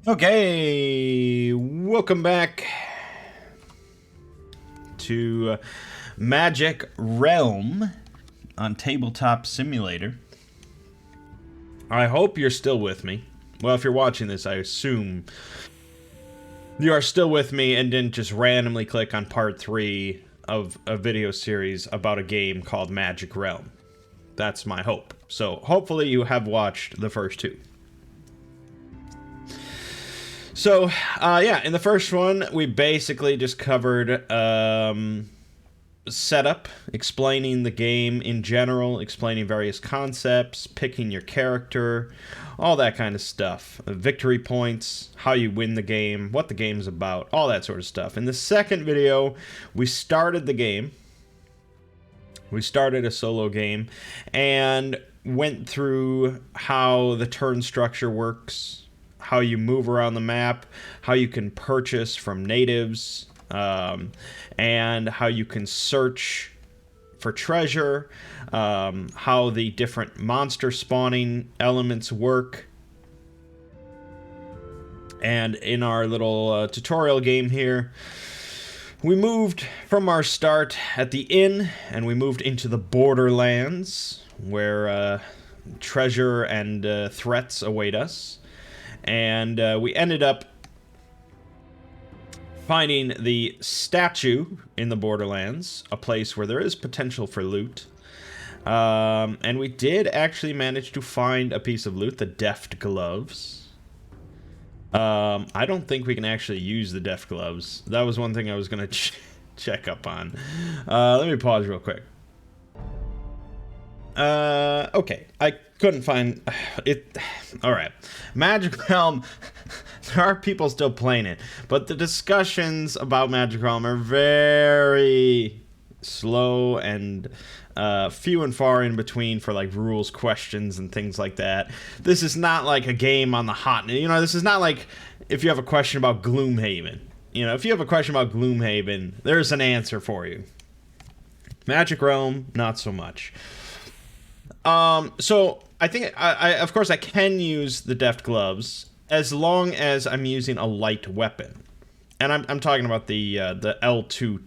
Okay, welcome back to Magic Realm on Tabletop Simulator. I hope you're still with me. Well, if you're watching this, I assume you are still with me and didn't just randomly click on part 3 of a video series about a game called Magic Realm. That's my hope. So, hopefully you have watched the first 2. So, yeah, in the first one, we basically just covered setup, explaining the game in general, explaining various concepts, picking your character, all that kind of stuff. Victory points, how you win the game, what the game's about, all that sort of stuff. In the second video, we started the game. We started a solo game and went through how the turn structure works, how you move around the map, how you can purchase from natives, and how you can search for treasure, how the different monster spawning elements work. And in our little tutorial game here, we moved from our start at the inn, and we moved into the borderlands, where treasure and threats await us. And we ended up finding the statue in the Borderlands, a place where there is potential for loot. And we did actually manage to find a piece of loot, the deft gloves. I don't think we can actually use the deft gloves. That was one thing I was going to check up on. Let me pause real quick. Okay, I couldn't find it. All right, Magic Realm. There are people still playing it, but the discussions about Magic Realm are very slow and few and far in between for like rules questions and things like that. This is not like a game on the hot. This is not like if you have a question about Gloomhaven. If you have a question about Gloomhaven, there's an answer for you. Magic Realm, not so much. So I think I of course I can use the deft gloves as long as I'm using a light weapon, and I'm talking about the L2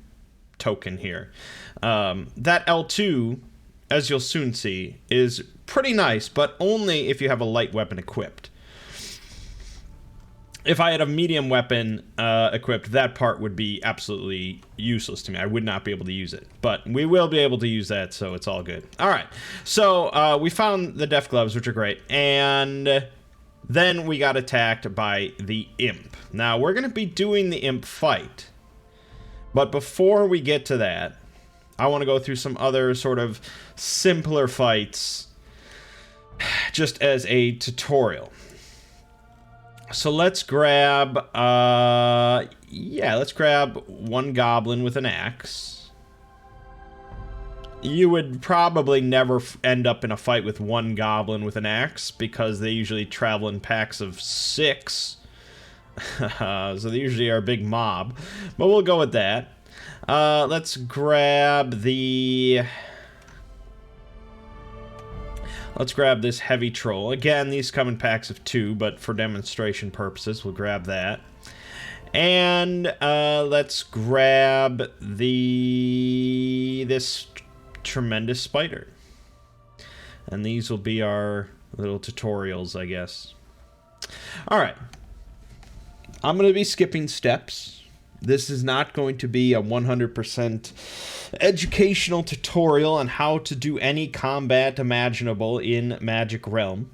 token here. That L2, as you'll soon see, is pretty nice, but only if you have a light weapon equipped. If I had a medium weapon equipped, that part would be absolutely useless to me. I would not be able to use it. But we will be able to use that, so it's all good. All right. So we found the deft gloves, which are great. And then we got attacked by the imp. Now, we're going to be doing the imp fight. But before we get to that, I want to go through some other sort of simpler fights just as a tutorial. So let's grab, let's grab one goblin with an axe. You would probably never end up in a fight with one goblin with an axe, because they usually travel in packs of 6. So they usually are a big mob. But we'll go with that. Let's grab the... Let's grab this heavy troll. Again, these come in packs of 2, but for demonstration purposes, we'll grab that. And let's grab this tremendous spider. And these will be our little tutorials, I guess. All right. I'm going to be skipping steps. This is not going to be a 100% educational tutorial on how to do any combat imaginable in Magic Realm.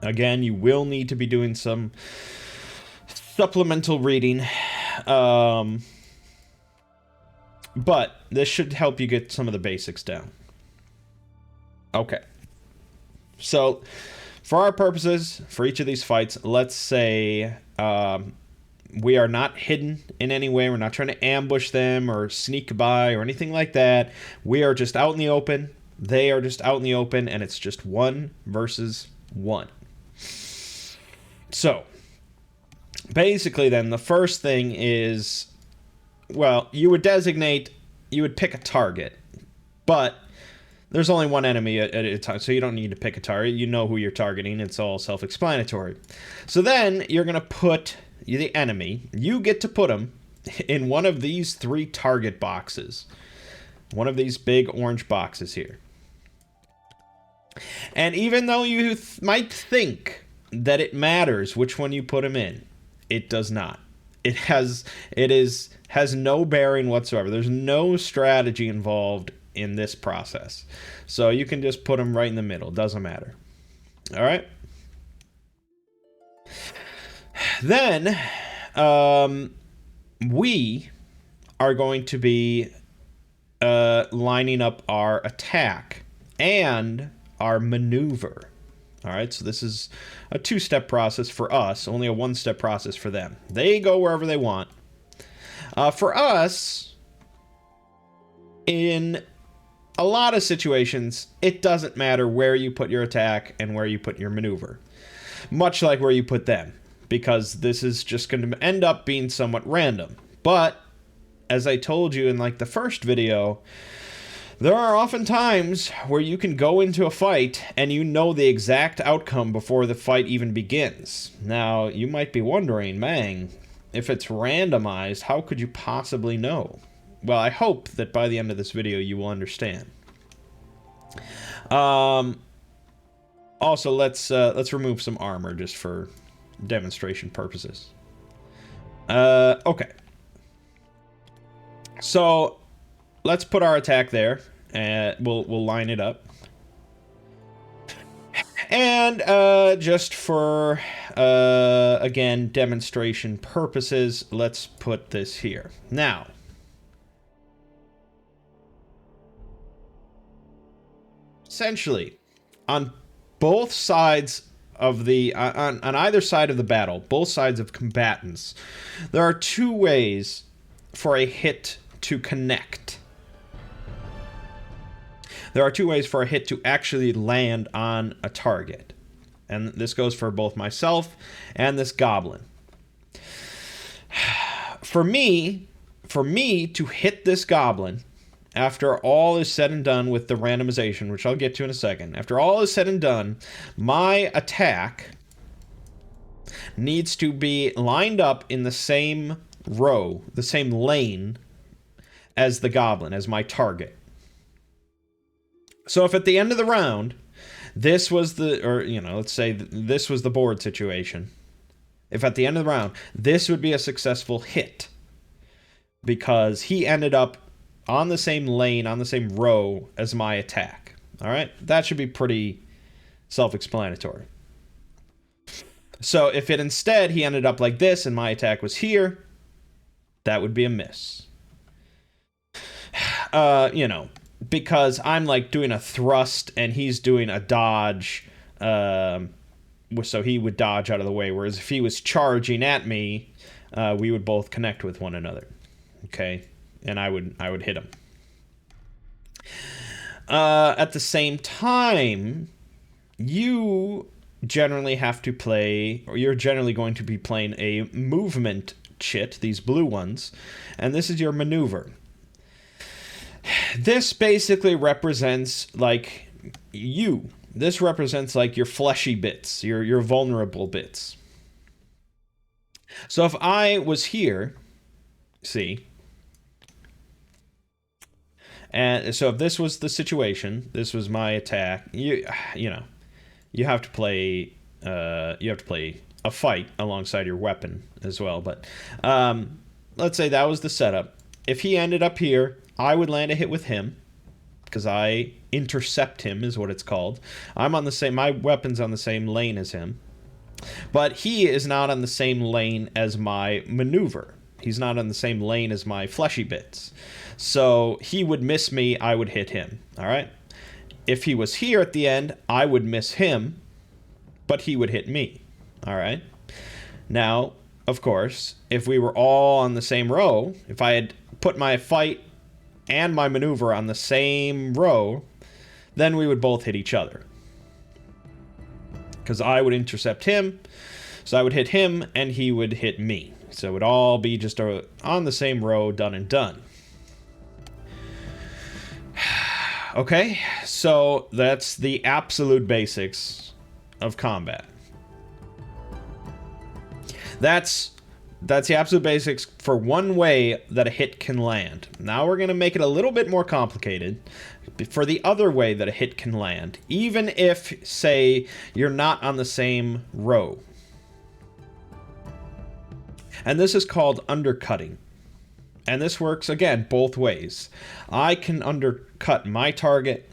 Again, you will need to be doing some supplemental reading. But this should help you get some of the basics down. Okay. So, for our purposes, for each of these fights, let's say... we are not hidden in any way. We're not trying to ambush them or sneak by or anything like that. We are just out in the open. They are just out in the open, and it's just 1 versus 1. So, basically then, the first thing is, well, you would pick a target, but There's only one enemy at a time, so you don't need to pick a target. You know who you're targeting. It's all self-explanatory. So then you're going to put the enemy. You get to put them in one of these 3 target boxes. One of these big orange boxes here. And even though you might think that it matters which one you put them in, it does not. It has no bearing whatsoever. There's no strategy involved in this process. So you can just put them right in the middle. Doesn't matter. All right. Then we are going to be lining up our attack and our maneuver. All right, so this is a 2-step process for us, only a 1-step process for them. They go wherever they want. For us, in a lot of situations, it doesn't matter where you put your attack and where you put your maneuver, much like where you put them, because this is just going to end up being somewhat random. But as I told you in like the first video, there are often times where you can go into a fight and you know the exact outcome before the fight even begins. Now, you might be wondering, Mangg, if it's randomized, how could you possibly know? Well, I hope that by the end of this video you will understand. Also, let's remove some armor just for demonstration purposes. Okay. So let's put our attack there, and we'll line it up. And just for again demonstration purposes, let's put this here. Now, essentially, on both sides of the on either side of the battle, both sides of combatants, there are 2 ways for a hit to connect. There are 2 ways for a hit to actually land on a target. And this goes for both myself and this goblin. For me to hit this goblin, after all is said and done with the randomization, which I'll get to in a second, after all is said and done, my attack needs to be lined up in the same row, the same lane as the goblin, as my target. So if at the end of the round, this was the, or, you know, let's say this was the board situation. If at the end of the round, this would be a successful hit, because he ended up on the same lane, on the same row as my attack. All right? That should be pretty self-explanatory. So if it instead, he ended up like this and my attack was here, that would be a miss. You know, because I'm like doing a thrust and he's doing a dodge, so he would dodge out of the way, whereas if he was charging at me, we would both connect with one another. Okay? And I would hit him. At the same time, you generally have to play, or you're generally going to be playing a movement chit, these blue ones, and this is your maneuver. This basically represents like you. This represents like your fleshy bits, your vulnerable bits. So if I was here, see, and so if this was the situation, this was my attack, you know, you have to play a fight alongside your weapon as well. But let's say that was the setup. If he ended up here, I would land a hit with him, because I intercept him is what it's called. I'm on the same, my weapon's on the same lane as him, but he is not on the same lane as my maneuver. He's not on the same lane as my fleshy bits. So he would miss me, I would hit him. All right? If he was here at the end, I would miss him, but he would hit me. All right? Now, of course, if we were all on the same row, if I had put my fight and my maneuver on the same row, then we would both hit each other. Because I would intercept him, so I would hit him, and he would hit me. So it would all be just on the same row, done and done. Okay, so that's the absolute basics of combat. That's the absolute basics for one way that a hit can land. Now we're going to make it a little bit more complicated for the other way that a hit can land, even if, say, you're not on the same row. And this is called undercutting. And this works, again, both ways. I can undercut my target,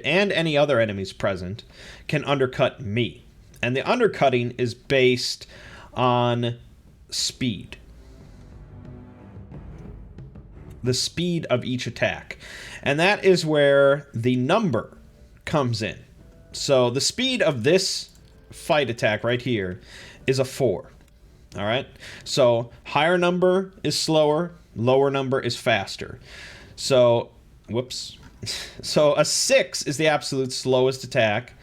and any other enemies present can undercut me. And the undercutting is based on speed. The speed of each attack. And that is where the number comes in. So the speed of this fight attack right here is a 4. All right, so higher number is slower, lower number is faster. So, whoops. So a 6 is the absolute slowest attack,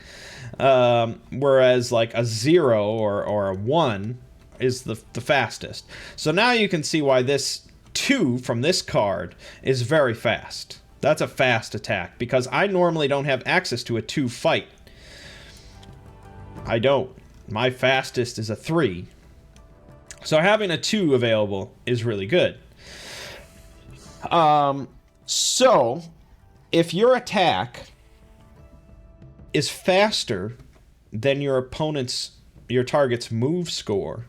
whereas like a 0 or a 1 is the fastest. So now you can see why this 2 from this card is very fast. That's a fast attack, because I normally don't have access to a 2 fight. I don't. My fastest is a 3. So having a 2 available is really good. So if your attack is faster than your target's move score,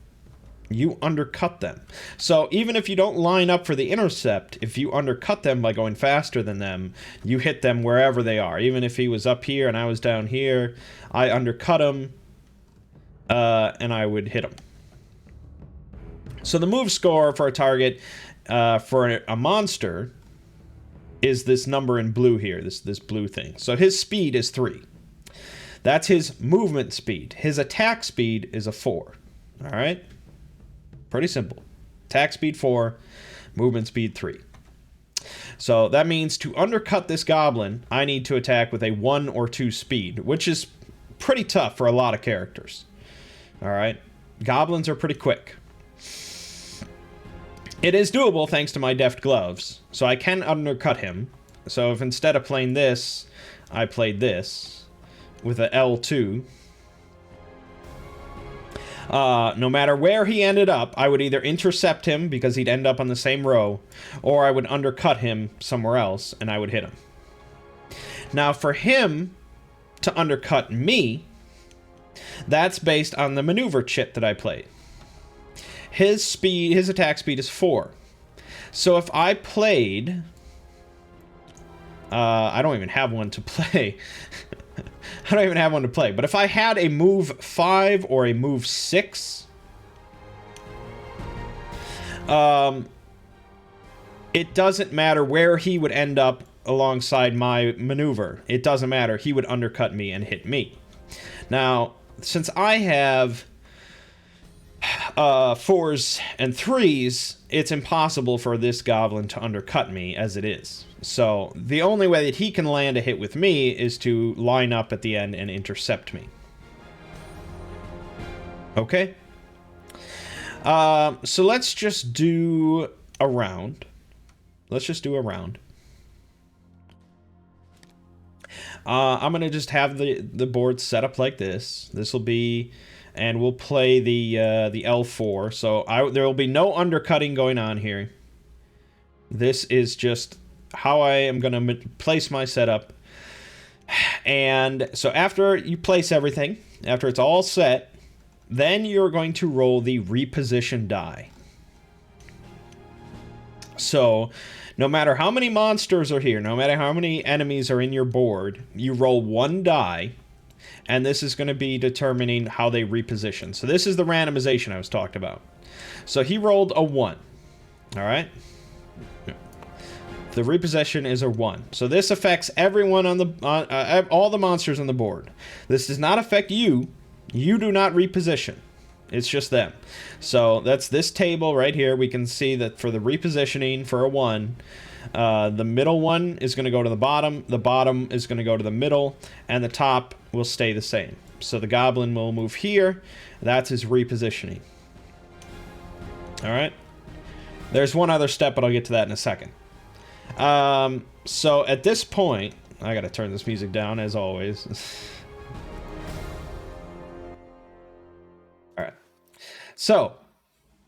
you undercut them. So even if you don't line up for the intercept, if you undercut them by going faster than them, you hit them wherever they are. Even if he was up here and I was down here, I undercut him, and I would hit him. So the move score for a target, for a monster, is this number in blue here, this blue thing. So his speed is 3. That's his movement speed. His attack speed is a 4. All right? Pretty simple. Attack speed 4, movement speed 3. So that means to undercut this goblin, I need to attack with a 1 or 2 speed, which is pretty tough for a lot of characters. All right? Goblins are pretty quick. It is doable thanks to my deft gloves, so I can undercut him. So if instead of playing this, I played this with a L2, no matter where he ended up, I would either intercept him because he'd end up on the same row, or I would undercut him somewhere else and I would hit him. Now for him to undercut me, that's based on the maneuver chit that I played. His attack speed is 4. So if I played... I don't even have one to play. I don't even have one to play. But if I had a move 5 or a move 6... it doesn't matter where he would end up alongside my maneuver. It doesn't matter. He would undercut me and hit me. Now, since I have... 4s and 3s, it's impossible for this goblin to undercut me as it is. So the only way that he can land a hit with me is to line up at the end and intercept me. Okay? So let's just do a round. Let's just do a round. I'm going to just have the board set up like this. This will be... And we'll play the L4. So there will be no undercutting going on here. This is just how I am going to place my setup. And so after you place everything, after it's all set, then you're going to roll the reposition die. So no matter how many monsters are here, no matter how many enemies are in your board, you roll 1 die. And this is going to be determining how they reposition. So this is the randomization I was talking about. So he rolled a 1. All right? The reposition is a 1. So this affects everyone on the all the monsters on the board. This does not affect you. You do not reposition. It's just them. So that's this table right here. We can see that for the repositioning for a 1... the middle one is going to go to the bottom is going to go to the middle, and the top will stay the same. So the goblin will move here. That's his repositioning. Alright? There's one other step, but I'll get to that in a second. So at this point, I gotta turn this music down as always. All right. So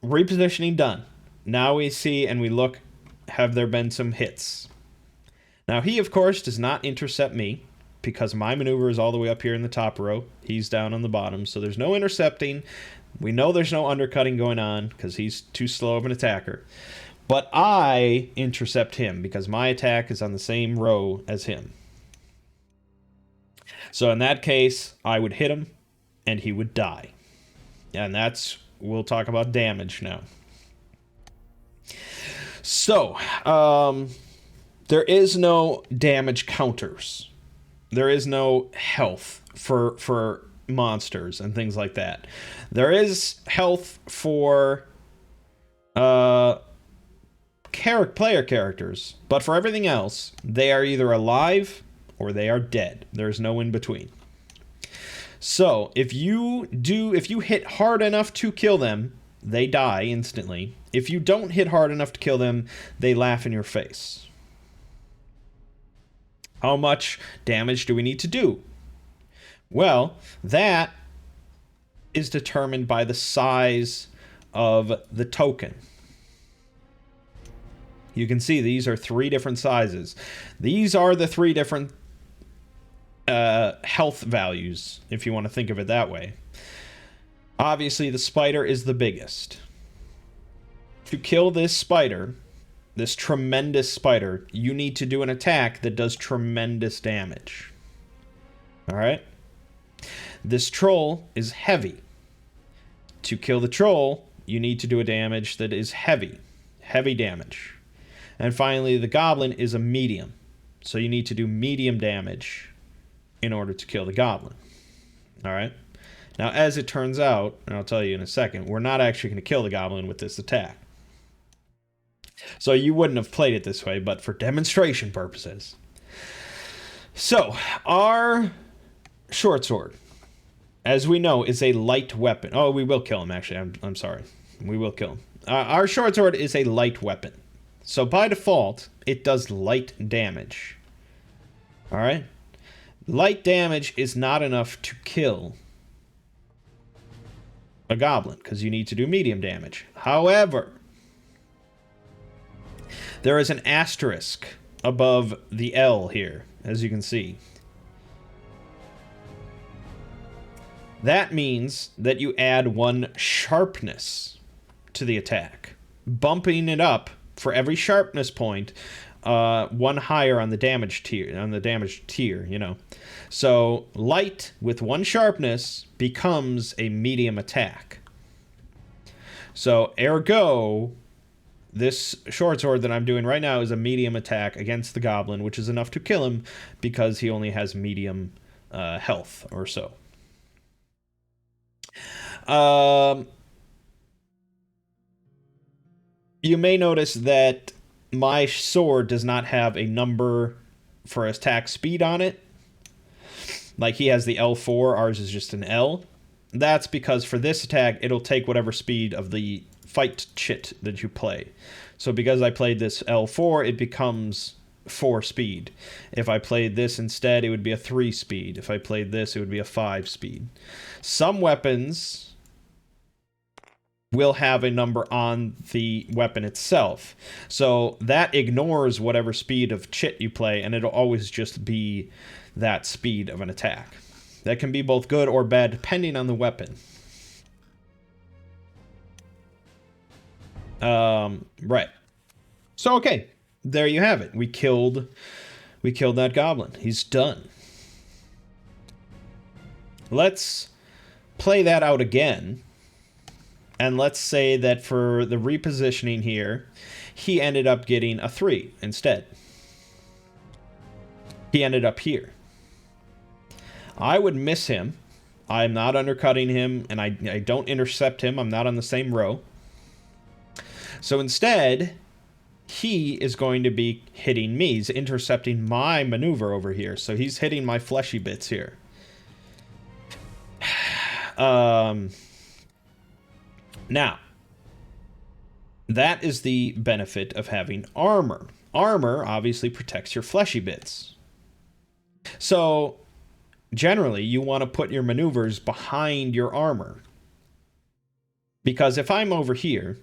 repositioning done. Now we see and we look, have there been some hits? Now he, of course, does not intercept me because my maneuver is all the way up here in the top row. He's down on the bottom, so there's no intercepting. We know there's no undercutting going on because he's too slow of an attacker. But I intercept him because my attack is on the same row as him. So in that case, I would hit him and he would die. And that's, we'll talk about damage now. So, there is no damage counters. There is no health for monsters and things like that. There is health for player characters, but for everything else, they are either alive or they are dead. There's no in between. So if you hit hard enough to kill them, they die instantly. If you don't hit hard enough to kill them, they laugh in your face. How much damage do we need to do? Well, that is determined by the size of the token. You can see these are 3 different sizes. These are the 3 different health values, if you want to think of it that way. Obviously, the spider is the biggest. To kill this spider, this tremendous spider, you need to do an attack that does tremendous damage. Alright? This troll is heavy. To kill the troll, you need to do a damage that is heavy. Heavy damage. And finally, the goblin is a medium. So you need to do medium damage in order to kill the goblin. Alright? Now, as it turns out, and I'll tell you in a second, we're not actually going to kill the goblin with this attack. So you wouldn't have played it this way, but for demonstration purposes. So, our short sword, as we know, is a light weapon. Oh, we will kill him, actually. I'm sorry. We will kill him. Our short sword is a light weapon. So, by default, it does light damage. Alright? Light damage is not enough to kill a goblin, because you need to do medium damage. However, there is an asterisk above the L here, as you can see. That means that you add 1 sharpness to the attack, bumping it up for every sharpness point, 1 higher on the damage tier, you know. So light with 1 sharpness becomes a medium attack. So ergo, this short sword that I'm doing right now is a medium attack against the goblin, which is enough to kill him because he only has medium health or so. You may notice that my sword does not have a number for attack speed on it. Like he has the L4, ours is just an L. That's because for this attack, it'll take whatever speed of the fight chit that you play. So because I played this L4, it becomes 4 speed. If I played this instead, it would be a 3 speed. If I played this, it would be a 5 speed. Some weapons will have a number on the weapon itself. So that ignores whatever speed of chit you play, and it'll always just be that speed of an attack. That can be both good or bad depending on the weapon. Right. So okay, there you have it. We killed that goblin. He's done. Let's play that out again. And let's say that for the repositioning here, he ended up getting a 3 instead. He ended up here. I would miss him. I'm not undercutting him, and I don't intercept him. I'm not on the same row. So instead, he is going to be hitting me. He's intercepting my maneuver over here. So he's hitting my fleshy bits here. Now, that is the benefit of having armor. Armor obviously protects your fleshy bits. So generally, you want to put your maneuvers behind your armor. Because if I'm over here,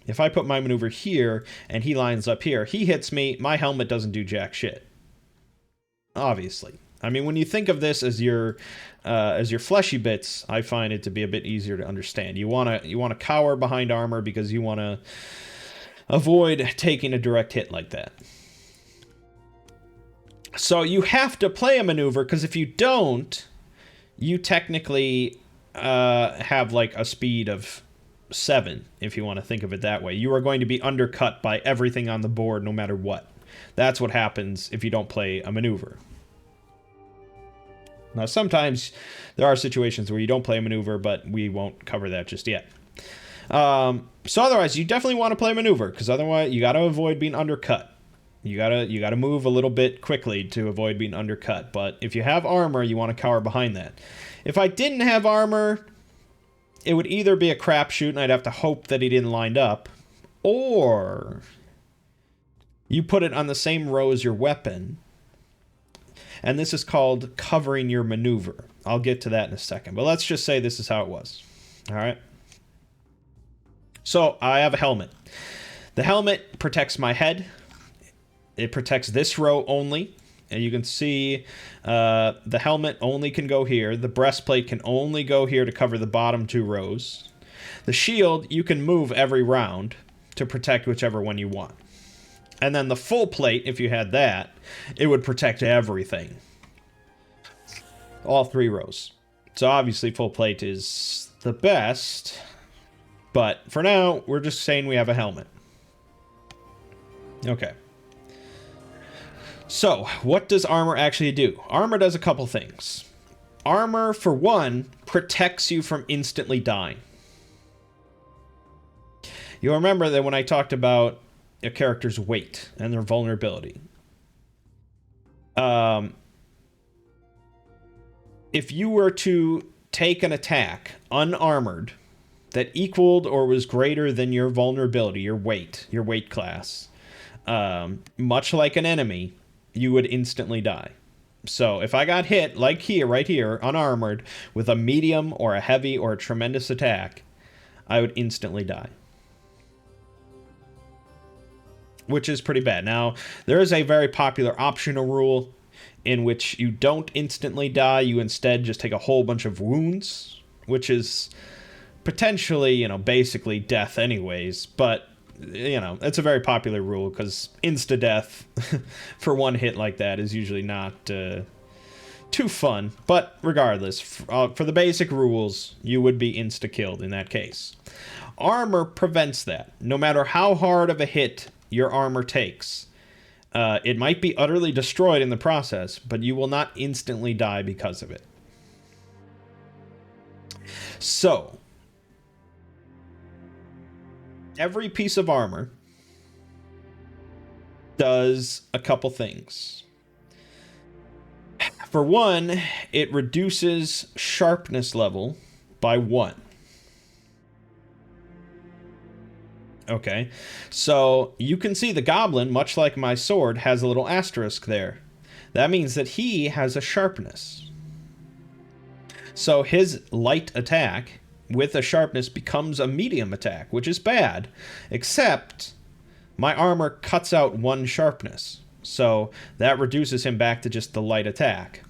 if I put my maneuver here and he lines up here, he hits me, my helmet doesn't do jack shit. Obviously. I mean, when you think of this as your fleshy bits, I find it to be a bit easier to understand. You want to cower behind armor because you want to avoid taking a direct hit like that. So you have to play a maneuver, because if you don't, you technically have like a speed of 7, if you want to think of it that way. You are going to be undercut by everything on the board no matter what. That's what happens if you don't play a maneuver. Now, sometimes there are situations where you don't play a maneuver, but we won't cover that just yet. So otherwise, you definitely want to play a maneuver, because otherwise you got to avoid being undercut. You gotta move a little bit quickly to avoid being undercut. But if you have armor, you want to cower behind that. If I didn't have armor, it would either be a crapshoot and I'd have to hope that he didn't line up, or you put it on the same row as your weapon, and this is called covering your maneuver. I'll get to that in a second, but let's just say this is how it was. All right. So I have a helmet. The helmet protects my head. It protects this row only. And you can see the helmet only can go here. The breastplate can only go here to cover the bottom 2 rows. The shield, you can move every round to protect whichever one you want. And then the full plate, if you had that, it would protect everything. All 3 rows. So obviously full plate is the best. But for now, we're just saying we have a helmet. Okay. So, what does armor actually do? Armor does a couple things. Armor, for one, protects you from instantly dying. You'll remember that when I talked about a character's weight and their vulnerability. If you were to take an attack unarmored that equaled or was greater than your vulnerability, your weight class, much like an enemy, you would instantly die. So if I got hit, like here, right here, unarmored, with a medium or a heavy or a tremendous attack, I would instantly die. Which is pretty bad. Now, there is a very popular optional rule in which you don't instantly die, you instead just take a whole bunch of wounds, which is potentially, basically death anyways, but it's a very popular rule because insta-death for one hit like that is usually not too fun. But regardless, for the basic rules, you would be insta-killed in that case. Armor prevents that. No matter how hard of a hit your armor takes, it might be utterly destroyed in the process, but you will not instantly die because of it. So, every piece of armor does a couple things. For one, it reduces sharpness level by 1. Okay, so you can see the goblin, much like my sword, has a little asterisk there. That means that he has a sharpness. So his light attack with a sharpness becomes a medium attack, which is bad, except my armor cuts out 1 sharpness. So that reduces him back to just the light attack,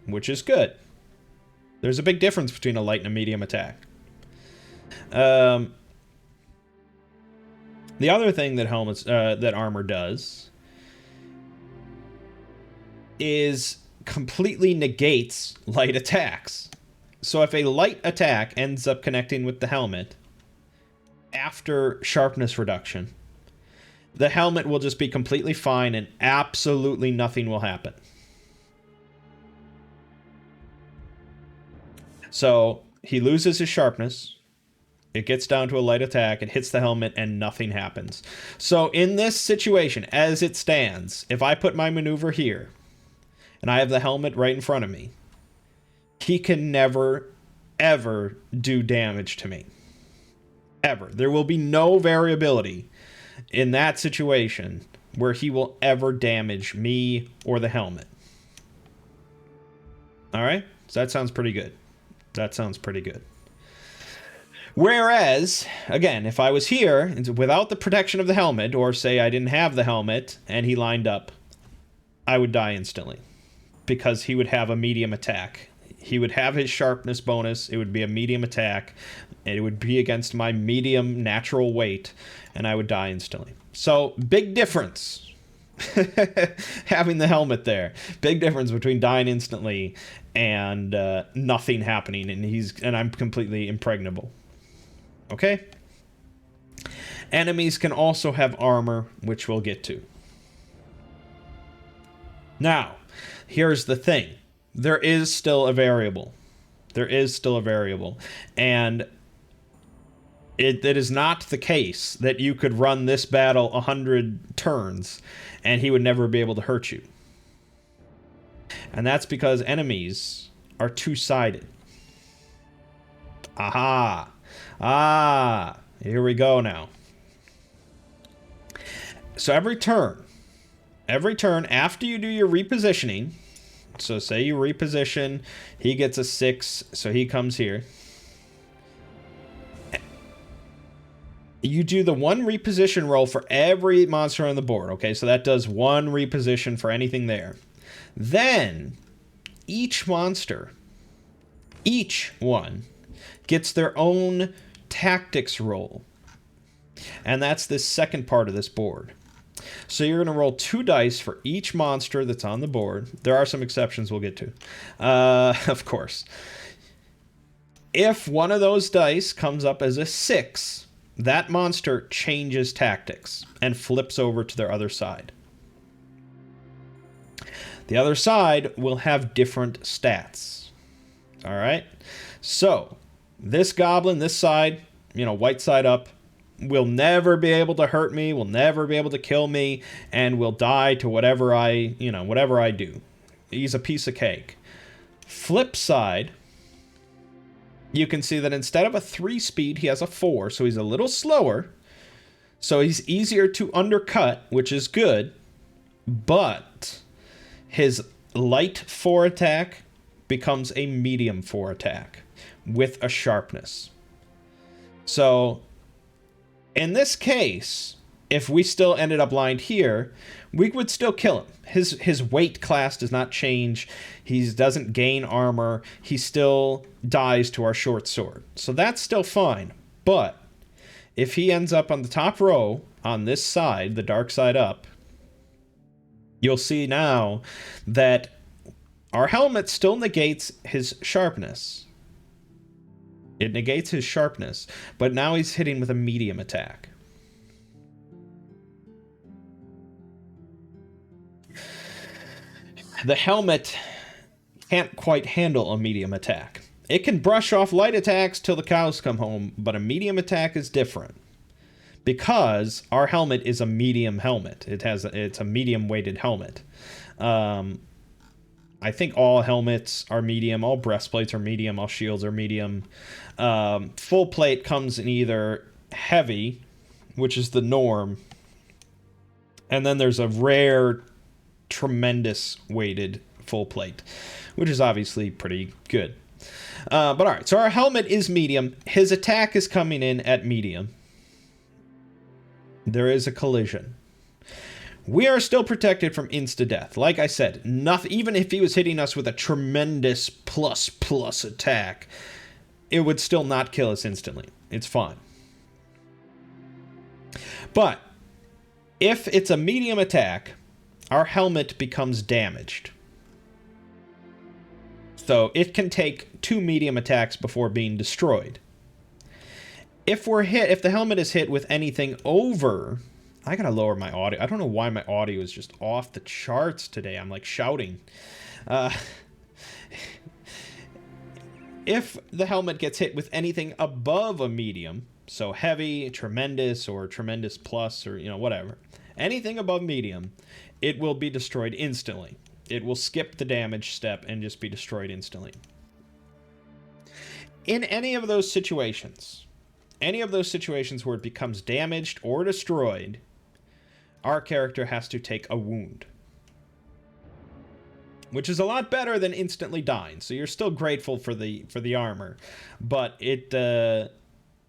which is good. There's a big difference between a light and a medium attack. The other thing that that armor does is completely negates light attacks. So if a light attack ends up connecting with the helmet after sharpness reduction, the helmet will just be completely fine and absolutely nothing will happen. So he loses his sharpness. It gets down to a light attack, it hits the helmet, and nothing happens. So in this situation, as it stands, if I put my maneuver here, and I have the helmet right in front of me, he can never, ever do damage to me. Ever. There will be no variability in that situation where he will ever damage me or the helmet. All right? So that sounds pretty good. That sounds pretty good. Whereas, again, if I was here without the protection of the helmet, or say I didn't have the helmet and he lined up, I would die instantly because he would have a medium attack. He would have his sharpness bonus. It would be a medium attack. It would be against my medium natural weight, and I would die instantly. So, big difference. Having the helmet there. Big difference between dying instantly and nothing happening, and I'm completely impregnable. Okay? Enemies can also have armor, which we'll get to. Now, here's the thing. There is still a variable. There is still a variable. And it is not the case that you could run this battle 100 turns and he would never be able to hurt you. And that's because enemies are two-sided. Aha! Ah! Here we go now. So every turn after you do your repositioning, so say you reposition, he gets a 6, so he comes here. You do the one reposition roll for every monster on the board, okay? So that does one reposition for anything there. Then, each monster, each one, gets their own tactics roll. And that's this second part of this board. So you're going to roll 2 dice for each monster that's on the board. There are some exceptions we'll get to, of course. If one of those dice comes up as a 6, that monster changes tactics and flips over to their other side. The other side will have different stats. All right? So, this goblin, this side, white side up, will never be able to hurt me, will never be able to kill me, and will die to whatever I do. He's a piece of cake. Flip side, you can see that instead of a 3 speed, he has a 4, so he's a little slower. So he's easier to undercut, which is good, but his light 4 attack becomes a medium 4 attack with a sharpness. So in this case, if we still ended up lined here, we would still kill him. His weight class does not change. He doesn't gain armor. He still dies to our short sword. So that's still fine. But if he ends up on the top row, on this side, the dark side up, you'll see now that our helmet still negates his sharpness. It negates his sharpness, but now he's hitting with a medium attack. The helmet can't quite handle a medium attack. It can brush off light attacks till the cows come home, but a medium attack is different. Because our helmet is a medium helmet. It's a medium-weighted helmet. I think all helmets are medium, all breastplates are medium, all shields are medium. Full plate comes in either heavy, which is the norm, and then there's a rare, tremendous weighted full plate, which is obviously pretty good. But alright, so our helmet is medium. His attack is coming in at medium. There is a collision. We are still protected from insta-death. Like I said, even if he was hitting us with a tremendous plus attack, it would still not kill us instantly. It's fine. But if it's a medium attack, our helmet becomes damaged. So it can take 2 medium attacks before being destroyed. If the helmet is hit with anything over... I gotta lower my audio. I don't know why my audio is just off the charts today. I'm like shouting. If the helmet gets hit with anything above a medium, so heavy, tremendous, or tremendous plus, or whatever, anything above medium, it will be destroyed instantly. It will skip the damage step and just be destroyed instantly. In any of those situations where it becomes damaged or destroyed, our character has to take a wound, which is a lot better than instantly dying. So you're still grateful for the armor, but it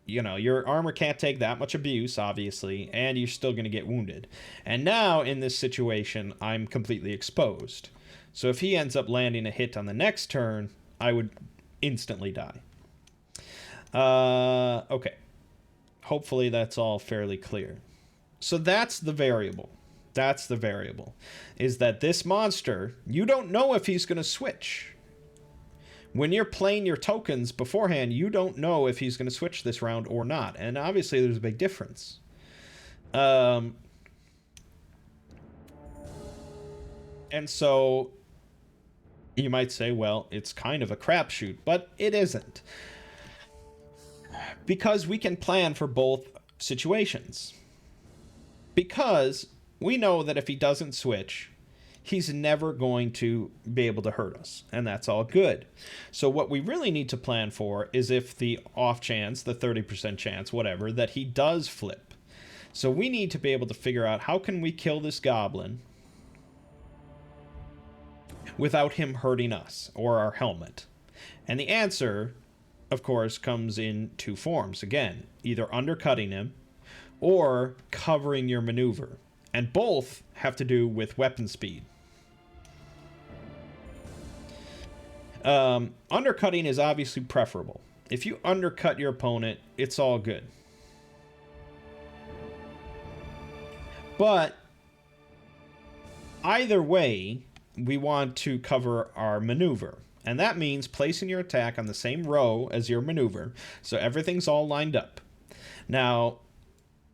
you know, your armor can't take that much abuse, obviously, and you're still going to get wounded. And now in this situation, I'm completely exposed. So if he ends up landing a hit on the next turn, I would instantly die. Okay. Hopefully that's all fairly clear. So that's the variable. That's the variable. Is that this monster, you don't know if he's going to switch. When you're playing your tokens beforehand, you don't know if he's going to switch this round or not. And obviously there's a big difference. And so you might say, well, it's kind of a crapshoot, but it isn't. Because we can plan for both situations. Because we know that if he doesn't switch, he's never going to be able to hurt us, and that's all good. So what we really need to plan for is if the off chance, the 30% chance, whatever, that he does flip. So we need to be able to figure out how can we kill this goblin without him hurting us or our helmet. And the answer, of course, comes in two forms. Again, either undercutting him or covering your maneuver. And both have to do with weapon speed. Undercutting is obviously preferable. If you undercut your opponent, it's all good. But either way, we want to cover our maneuver. And that means placing your attack on the same row as your maneuver, so everything's all lined up. Now,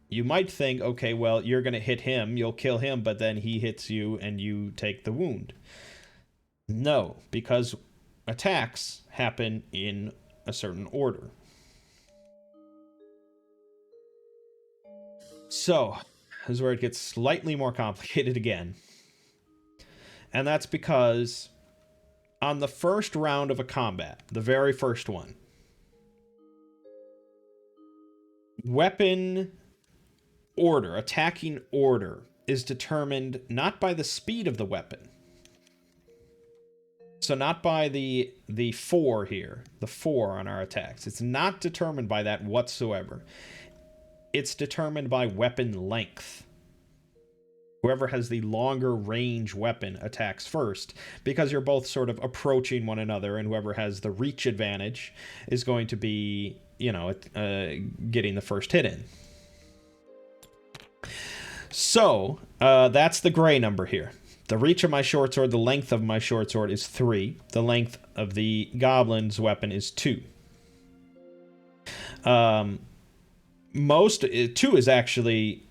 you might think, okay, well, you're going to hit him, you'll kill him, but then he hits you and you take the wound. No, because attacks happen in a certain order. So, this is where it gets slightly more complicated again. And that's because on the first round of a combat, the very first one, weapon order, attacking order, is determined not by the speed of the weapon. So not by the 4 here, the 4 on our attacks. It's not determined by that whatsoever. It's determined by weapon length. Whoever has the longer range weapon attacks first, because you're both sort of approaching one another, and whoever has the reach advantage is going to be, you know, getting the first hit in. So, that's the gray number here. The reach of my short sword, the length of my short sword is 3. The length of the goblin's weapon is 2. 2 is actually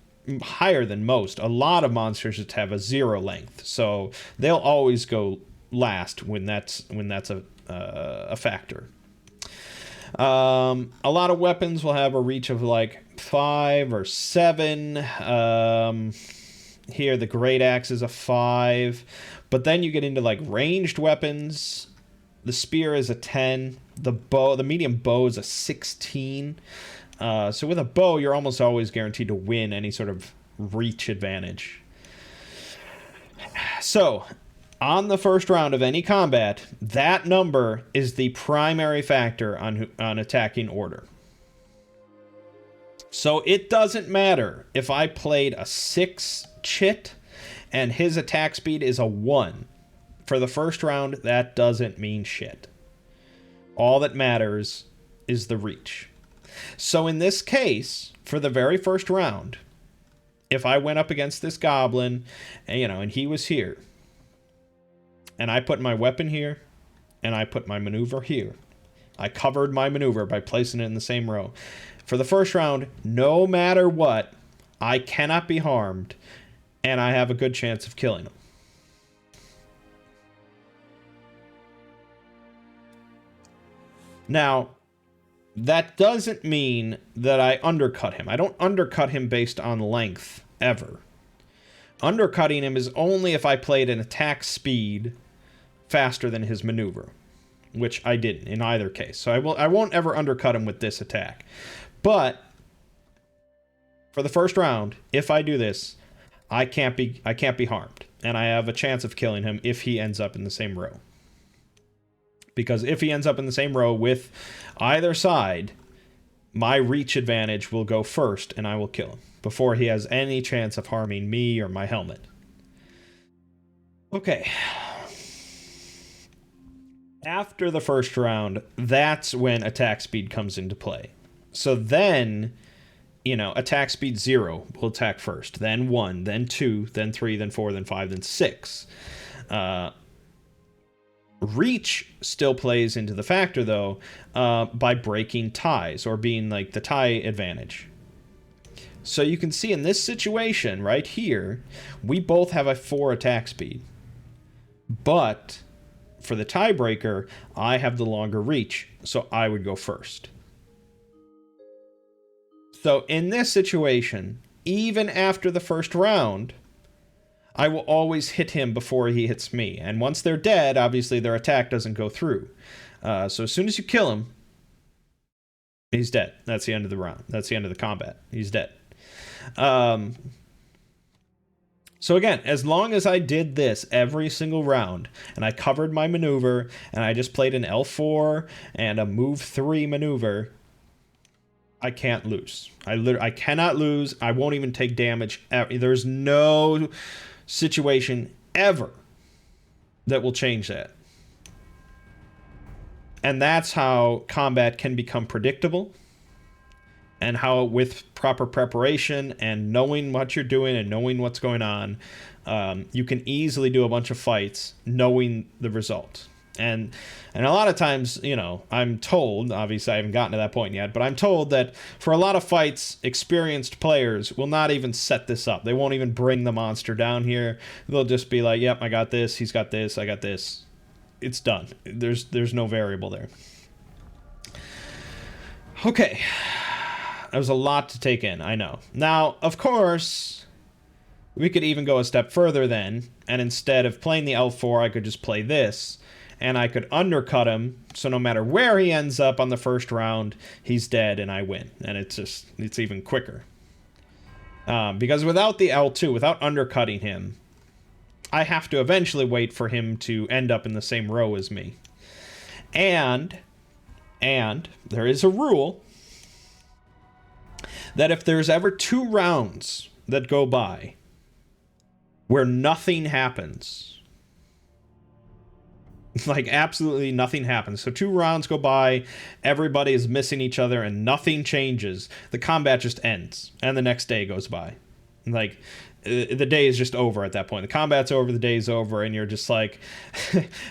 higher than most. A lot of monsters just have a 0 length, so they'll always go last when that's a factor. A lot of weapons will have a reach of like 5 or 7. Here the great axe is a 5, but then you get into like ranged weapons. The spear is a 10. The medium bow is a 16. So with a bow, you're almost always guaranteed to win any sort of reach advantage. So, on the first round of any combat, that number is the primary factor on attacking order. So it doesn't matter if I played a 6 chit and his attack speed is a 1. For the first round, that doesn't mean shit. All that matters is the reach. So in this case, for the very first round, if I went up against this goblin, and he was here, and I put my weapon here, and I put my maneuver here, I covered my maneuver by placing it in the same row. For the first round, no matter what, I cannot be harmed, and I have a good chance of killing him. Now, that doesn't mean that I undercut him. I don't undercut him based on length, ever. Undercutting him is only if I played an attack speed faster than his maneuver, which I didn't in either case. So I won't ever undercut him with this attack. But for the first round, if I do this, I can't be harmed, and I have a chance of killing him if he ends up in the same row. Because if he ends up in the same row with either side, my reach advantage will go first, and I will kill him before he has any chance of harming me or my helmet. Okay. After the first round, that's when attack speed comes into play. So then, you know, attack speed 0 will attack first, then 1, then 2, then 3, then 4, then 5, then 6. Reach still plays into the factor, though, by breaking ties or being like the tie advantage. So you can see in this situation right here, we both have a 4 attack speed. But for the tiebreaker, I have the longer reach, so I would go first. So in this situation, even after the first round, I will always hit him before he hits me. And once they're dead, obviously their attack doesn't go through. So as soon as you kill him, he's dead. That's the end of the round. That's the end of the combat. He's dead. So again, as long as I did this every single round, and I covered my maneuver, and I just played an L4 and a move 3 maneuver, I can't lose. I cannot lose. I won't even take damage. There's no situation ever that will change that. And that's how combat can become predictable, and how with proper preparation and knowing what you're doing and knowing what's going on, you can easily do a bunch of fights knowing the result. And a lot of times, you know, I'm told, obviously I haven't gotten to that point yet, but I'm told that for a lot of fights, experienced players will not even set this up. They won't even bring the monster down here. They'll just be like, yep, I got this, he's got this, I got this. It's done. There's no variable there. Okay. That was a lot to take in, I know. Now, of course, we could even go a step further then, and instead of playing the L4, I could just play this, and I could undercut him, so no matter where he ends up on the first round, he's dead and I win. And it's even quicker. Because without the L2, without undercutting him, I have to eventually wait for him to end up in the same row as me. And there is a rule that if there's ever 2 rounds that go by where nothing happens, like absolutely nothing happens, so 2 rounds go by, everybody is missing each other and nothing changes, the combat just ends and the next day goes by. Like, the day is just over at that point. The combat's over, the day's over, and you're just like,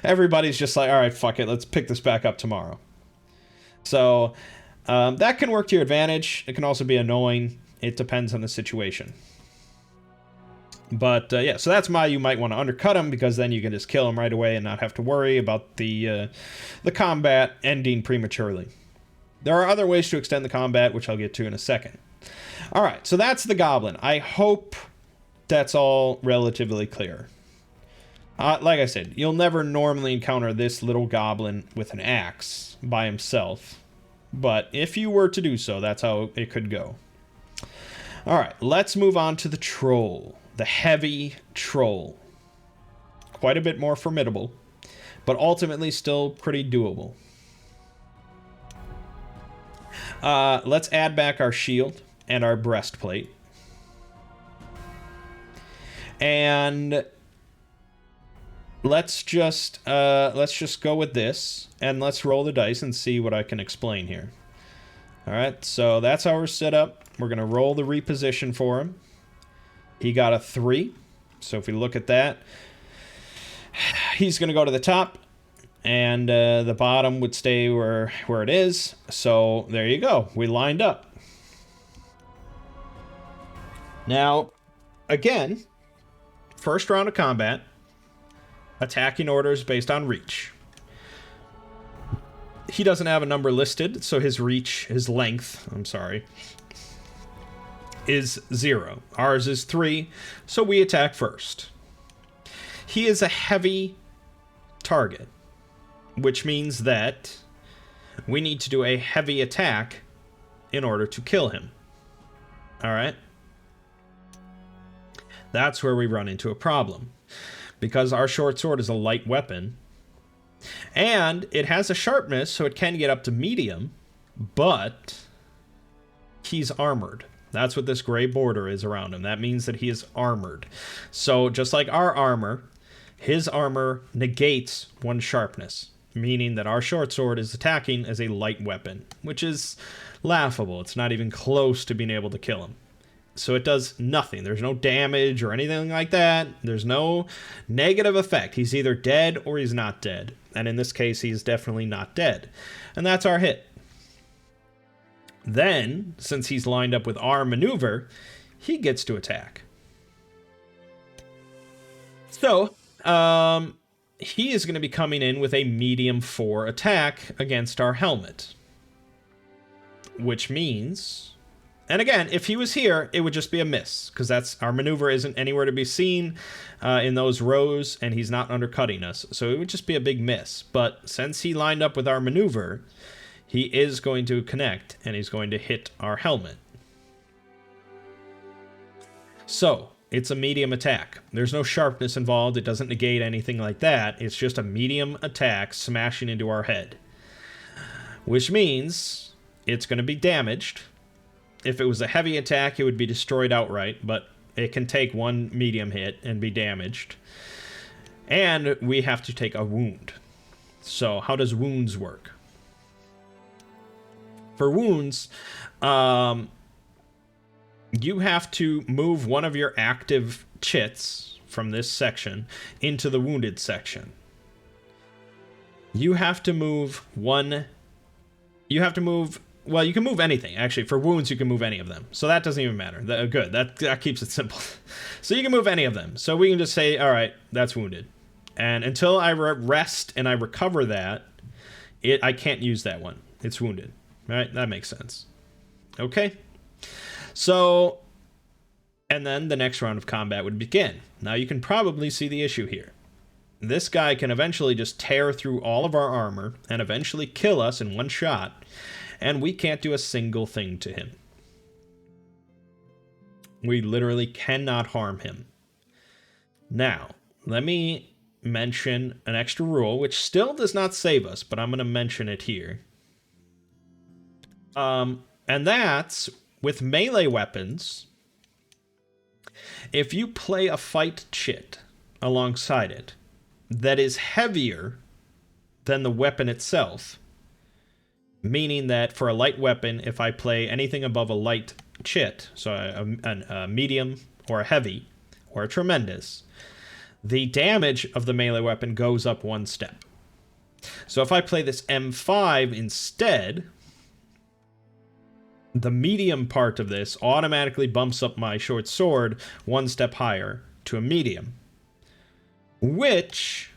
everybody's just like, all right, fuck it, let's pick this back up tomorrow. So that can work to your advantage. It can also be annoying. It depends on the situation. But yeah, so that's why you might want to undercut him, because then you can just kill him right away and not have to worry about the combat ending prematurely. There are other ways to extend the combat, which I'll get to in a second. All right, so that's the Goblin. I hope that's all relatively clear. Like I said, you'll never normally encounter this little goblin with an axe by himself. But if you were to do so, that's how it could go. All right, let's move on to the troll. The heavy troll. Quite a bit more formidable, but ultimately still pretty doable. Let's add back our shield and our breastplate. And let's just go with this, and let's roll the dice and see what I can explain here. All right, so that's how we're set up. We're gonna roll the reposition for him. He got a 3, so if we look at that, he's gonna go to the top, and the bottom would stay where it is. So there you go, we lined up. Now, again, first round of combat, attacking orders based on reach. He doesn't have a number listed, so his length, is 0. Ours is 3, so we attack first. He is a heavy target, which means that we need to do a heavy attack in order to kill him. All right? That's where we run into a problem. Because our short sword is a light weapon, and it has a sharpness, so it can get up to medium, but he's armored. That's what this gray border is around him. That means that he is armored. So just like our armor, his armor negates one sharpness, meaning that our short sword is attacking as a light weapon, which is laughable. It's not even close to being able to kill him. So it does nothing. There's no damage or anything like that. There's no negative effect. He's either dead or he's not dead. And in this case, he's definitely not dead. And that's our hit. Then, since he's lined up with our maneuver, he gets to attack. So, he is going to be coming in with a medium 4 attack against our helmet. Which means... And again, if he was here, it would just be a miss, because that's our maneuver isn't anywhere to be seen in those rows, and he's not undercutting us. So it would just be a big miss. But since he lined up with our maneuver, he is going to connect, and he's going to hit our helmet. So, it's a medium attack. There's no sharpness involved. It doesn't negate anything like that. It's just a medium attack smashing into our head. Which means it's going to be damaged. If it was a heavy attack, it would be destroyed outright, but it can take one medium hit and be damaged. And we have to take a wound. So how does wounds work? For wounds, you have to move one of your active chits from this section into the wounded section. You have to move one... Well, you can move anything. Actually, for wounds, you can move any of them. So that doesn't even matter. Good. That keeps it simple. So you can move any of them. So we can just say, all right, that's wounded. And until I rest and I recover that, I can't use that one. It's wounded. Right? That makes sense. Okay. So, and then the next round of combat would begin. Now you can probably see the issue here. This guy can eventually just tear through all of our armor and eventually kill us in one shot. And we can't do a single thing to him. We literally cannot harm him. Now, let me mention an extra rule, which still does not save us, but I'm going to mention it here. And that's, with melee weapons, if you play a fight chit alongside it that is heavier than the weapon itself, meaning that for a light weapon, if I play anything above a light chit, so a medium or a heavy or a tremendous, the damage of the melee weapon goes up one step. So if I play this M5 instead, the medium part of this automatically bumps up my short sword one step higher to a medium, which...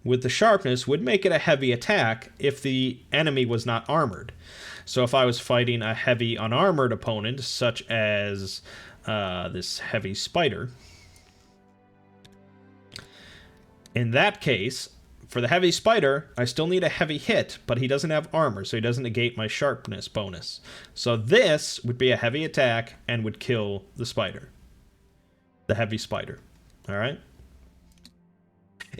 with the sharpness, would make it a heavy attack if the enemy was not armored. So if I was fighting a heavy unarmored opponent, such as this heavy spider, in that case, for the heavy spider, I still need a heavy hit, but he doesn't have armor, so he doesn't negate my sharpness bonus. So this would be a heavy attack and would kill the spider. The heavy spider. Alright?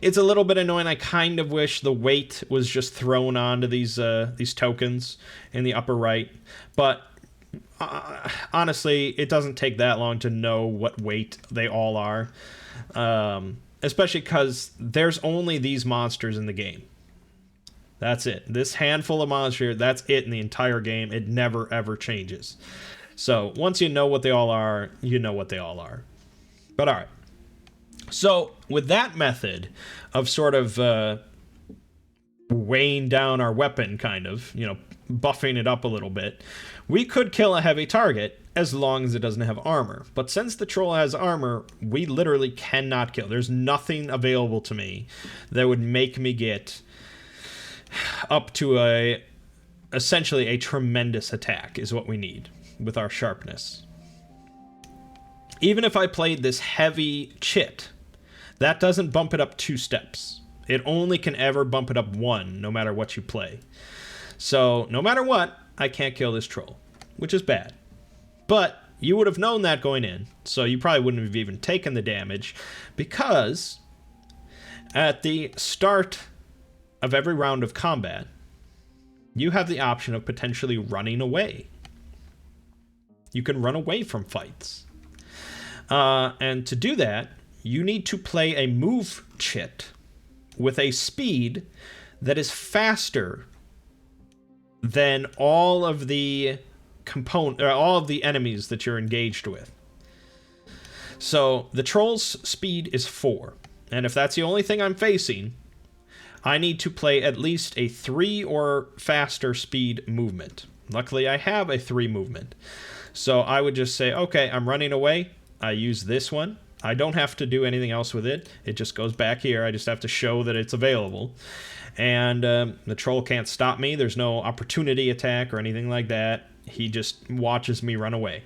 It's a little bit annoying. I kind of wish the weight was just thrown onto these tokens in the upper right. But honestly, it doesn't take that long to know what weight they all are. Especially because there's only these monsters in the game. That's it. This handful of monsters, that's it in the entire game. It never, ever changes. So once you know what they all are, you know what they all are. But all right. So, with that method of sort of weighing down our weapon, kind of, buffing it up a little bit, we could kill a heavy target as long as it doesn't have armor. But since the troll has armor, we literally cannot kill. There's nothing available to me that would make me get up to essentially a tremendous attack is what we need with our sharpness. Even if I played this heavy chit, that doesn't bump it up 2 steps. It only can ever bump it up 1, no matter what you play. So, no matter what, I can't kill this troll, which is bad. But You would have known that going in, so you probably wouldn't have even taken the damage, because at the start of every round of combat, you have the option of potentially running away. You can run away from fights. And to do that, you need to play a move chit with a speed that is faster than all of the enemies that you're engaged with. So the troll's speed is 4, and if that's the only thing I'm facing, I need to play at least a 3 or faster speed movement. Luckily, I have a 3 movement. So I would just say, okay, I'm running away. I use this one. I don't have to do anything else with it. It just goes back here. I just have to show that it's available. And the troll can't stop me. There's no opportunity attack or anything like that. He just watches me run away.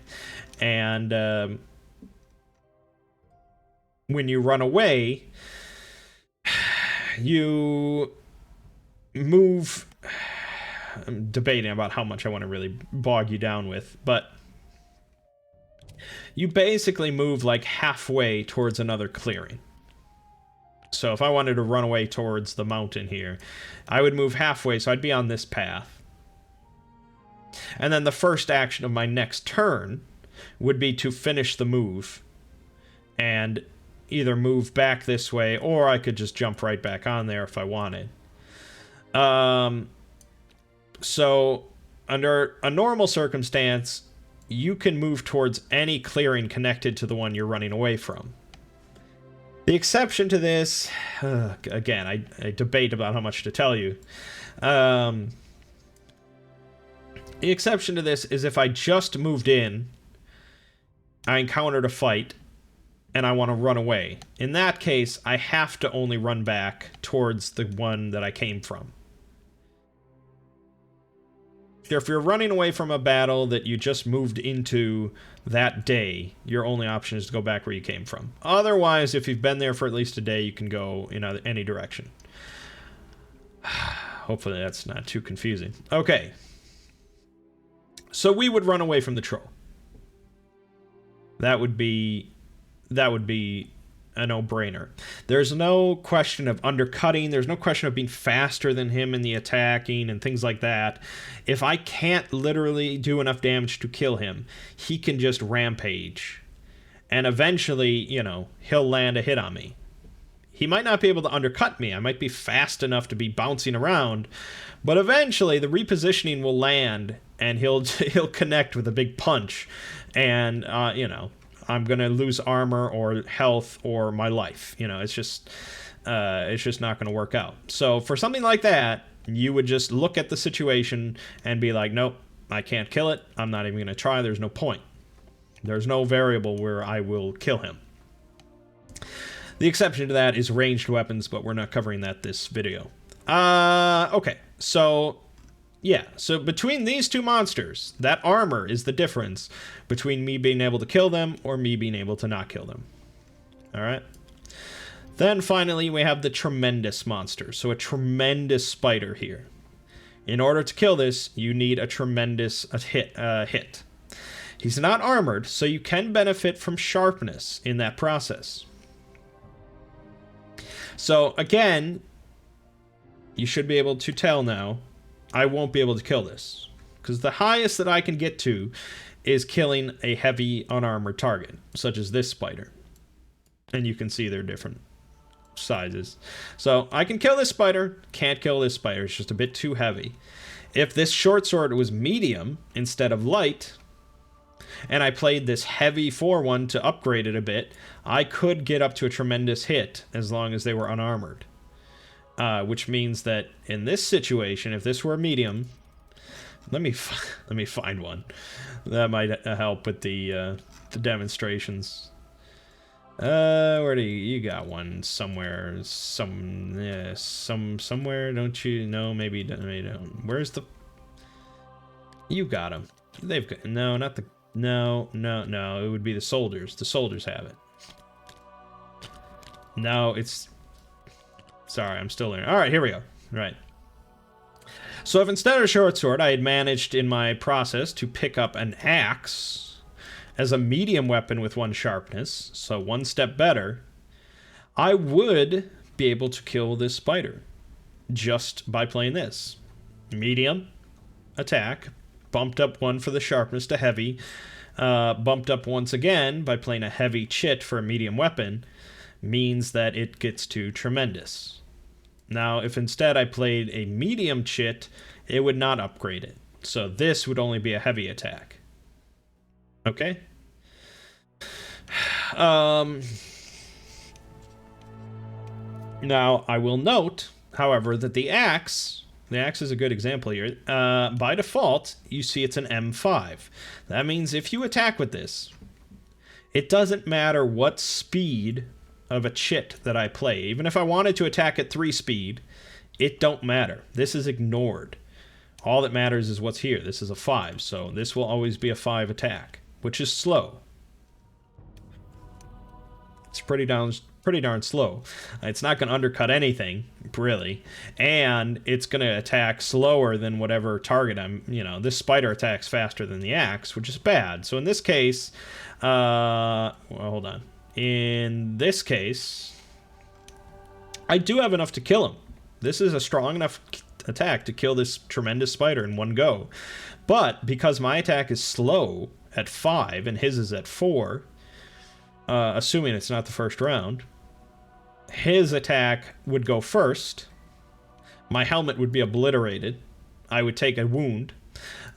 And when you run away, you move... I'm debating about how much I want to really bog you down with, but you basically move like halfway towards another clearing. So if I wanted to run away towards the mountain here, I would move halfway, so I'd be on this path. And then the first action of my next turn would be to finish the move and either move back this way, or I could just jump right back on there if I wanted. So under a normal circumstance, you can move towards any clearing connected to the one you're running away from. The exception to this, again, I debate about how much to tell you. The exception to this is if I just moved in, I encountered a fight, and I want to run away. In that case, I have to only run back towards the one that I came from. If you're running away from a battle that you just moved into that day, your only option is to go back where you came from. Otherwise, if you've been there for at least a day, you can go in any direction. Hopefully that's not too confusing. Okay. So we would run away from the troll. That would be a no-brainer. There's no question of undercutting. There's no question of being faster than him in the attacking and things like that. If I can't literally do enough damage to kill him, he can just rampage. And eventually, you know, he'll land a hit on me. He might not be able to undercut me. I might be fast enough to be bouncing around. But eventually, the repositioning will land, and he'll connect with a big punch. And, you know, I'm going to lose armor or health or my life. You know, it's just not going to work out. So for something like that, you would just look at the situation and be like, nope, I can't kill it. I'm not even going to try. There's no point. There's no variable where I will kill him. The exception to that is ranged weapons, but we're not covering that this video. Okay, so... yeah, so between these two monsters, that armor is the difference between me being able to kill them or me being able to not kill them. Alright? Then finally we have the tremendous monster. So a tremendous spider here. In order to kill this, you need a tremendous hit. He's not armored, so you can benefit from sharpness in that process. So again, you should be able to tell now, I won't be able to kill this, because the highest that I can get to is killing a heavy unarmored target, such as this spider. And you can see they're different sizes. So I can kill this spider, can't kill this spider, it's just a bit too heavy. If this short sword was medium instead of light, and I played this heavy 4-1 to upgrade it a bit, I could get up to a tremendous hit as long as they were unarmored. Which means that in this situation, if this were a medium, let me find one that might help with the demonstrations. Where do you got one somewhere? Somewhere, don't you? No, maybe don't. Where's the? You got them. They've got not the. No. It would be the soldiers. The soldiers have it. No, it's. Sorry, I'm still learning. All right, here we go. Right. So if instead of a short sword, I had managed in my process to pick up an axe, as a medium weapon with 1 sharpness, so 1 step better, I would be able to kill this spider just by playing this. Medium attack, bumped up 1 for the sharpness to heavy, bumped up once again by playing a heavy chit for a medium weapon, means that it gets to tremendous. Now, if instead I played a medium chit, it would not upgrade it. So this would only be a heavy attack. Okay? Now, I will note, however, that the axe is a good example here. By default, you see it's an M5. That means if you attack with this, it doesn't matter what speed of a chit that I play. Even if I wanted to attack at 3 speed, it don't matter. This is ignored. All that matters is what's here. This is a 5, so this will always be a 5 attack, which is slow. It's pretty darn slow. It's not going to undercut anything, really, and it's going to attack slower than whatever target I'm, this spider attacks faster than the axe, which is bad. So in this case, well, hold on. In this case, I do have enough to kill him. This is a strong enough attack to kill this tremendous spider in one go. But because my attack is slow at 5 and his is at 4, assuming it's not the first round, his attack would go first. My helmet would be obliterated. I would take a wound.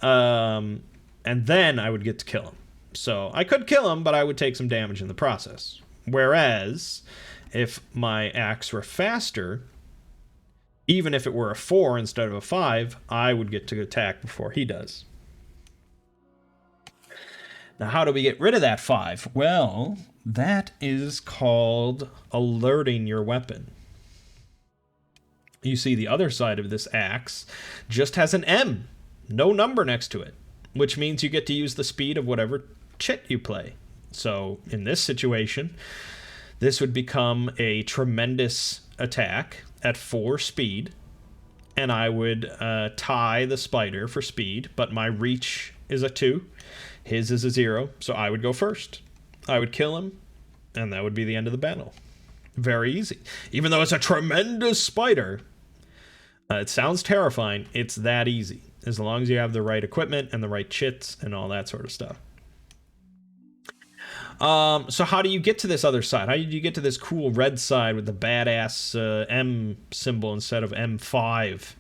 And then I would get to kill him. So I could kill him, but I would take some damage in the process. Whereas, if my axe were faster, even if it were a 4 instead of a 5, I would get to attack before he does. Now, how do we get rid of that 5? Well, that is called alerting your weapon. You see, the other side of this axe just has an M, no number next to it, which means you get to use the speed of whatever chit you play. So, in this situation, this would become a tremendous attack at 4 speed, and I would tie the spider for speed, but my reach is a 2. His is a 0, so I would go first. I would kill him, and that would be the end of the battle. Very easy. Even though it's a tremendous spider, it sounds terrifying. It's that easy, as long as you have the right equipment and the right chits and all that sort of stuff. So how do you get to this other side? How do you get to this cool red side with the badass M symbol instead of M5?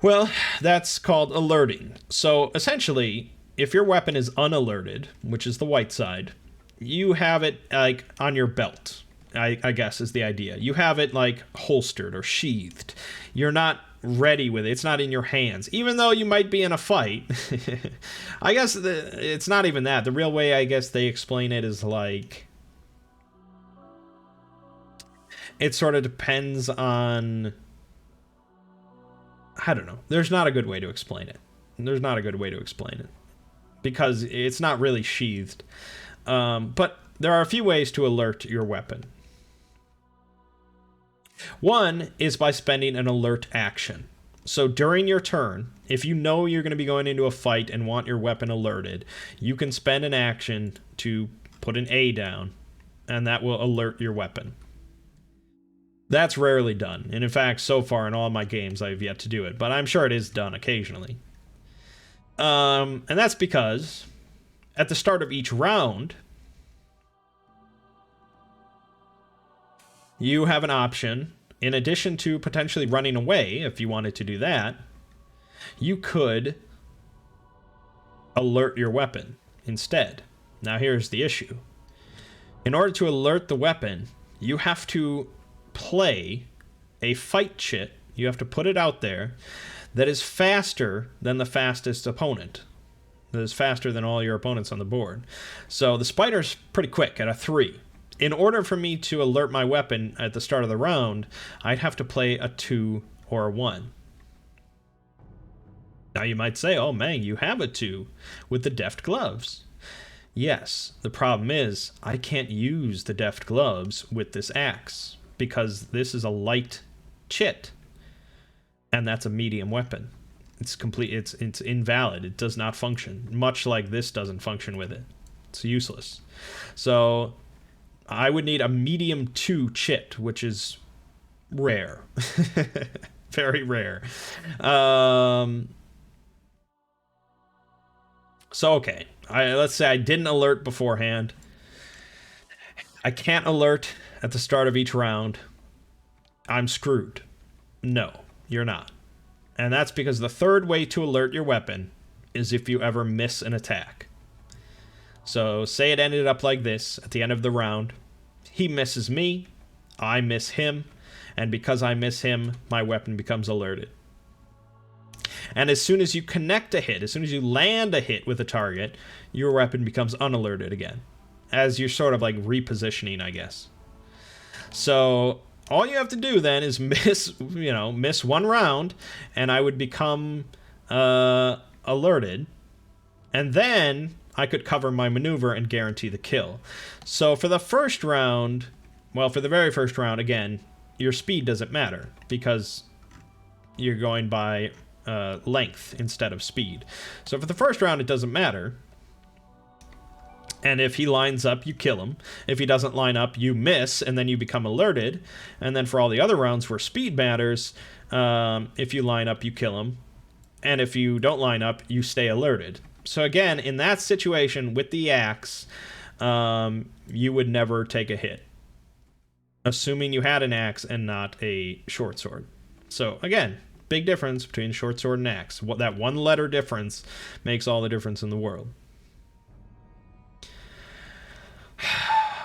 Well, that's called alerting. So essentially, if your weapon is unalerted, which is the white side, you have it like on your belt, I guess is the idea. You have it like holstered or sheathed. You're not ready with it. It's not in your hands, even though you might be in a fight. I guess it's not even that. The real way I guess they explain it is like, it sort of depends on, I don't know. There's not a good way to explain it. Because it's not really sheathed. But there are a few ways to alert your weapon. One is by spending an alert action. So during your turn, if you know you're going to be going into a fight and want your weapon alerted, you can spend an action to put an A down, and that will alert your weapon. That's rarely done. And in fact, so far in all my games, I've yet to do it. But I'm sure it is done occasionally. And that's because at the start of each round, you have an option. In addition to potentially running away, if you wanted to do that, you could alert your weapon instead. Now here's the issue. In order to alert the weapon, you have to play a fight chit. You have to put it out there that is faster than the fastest opponent. That is faster than all your opponents on the board. So the spider's pretty quick at a 3. In order for me to alert my weapon at the start of the round, I'd have to play a 2 or a 1. Now you might say, oh, Mangg, you have a 2 with the deft gloves. Yes, the problem is I can't use the deft gloves with this axe because this is a light chit, and that's a medium weapon. It's invalid. It does not function, much like this doesn't function with it. It's useless. So I would need a medium 2 chit, which is rare. Very rare. So, okay. Let's say I didn't alert beforehand. I can't alert at the start of each round. I'm screwed. No, you're not. And that's because the third way to alert your weapon is if you ever miss an attack. So, say it ended up like this at the end of the round. He misses me, I miss him, and because I miss him, my weapon becomes alerted. And as soon as you connect a hit, as soon as you land a hit with a target, your weapon becomes unalerted again. As you're sort of like repositioning, I guess. So all you have to do then is miss one round, and I would become alerted. And then I could cover my maneuver and guarantee the kill. So for the first round, well, for the very first round, again, your speed doesn't matter because you're going by length instead of speed. So for the first round, it doesn't matter. And if he lines up, you kill him. If he doesn't line up, you miss, and then you become alerted. And then for all the other rounds where speed matters, if you line up, you kill him. And if you don't line up, you stay alerted. So again, in that situation with the axe, you would never take a hit, assuming you had an axe and not a short sword. So again, big difference between short sword and axe. That one letter difference makes all the difference in the world.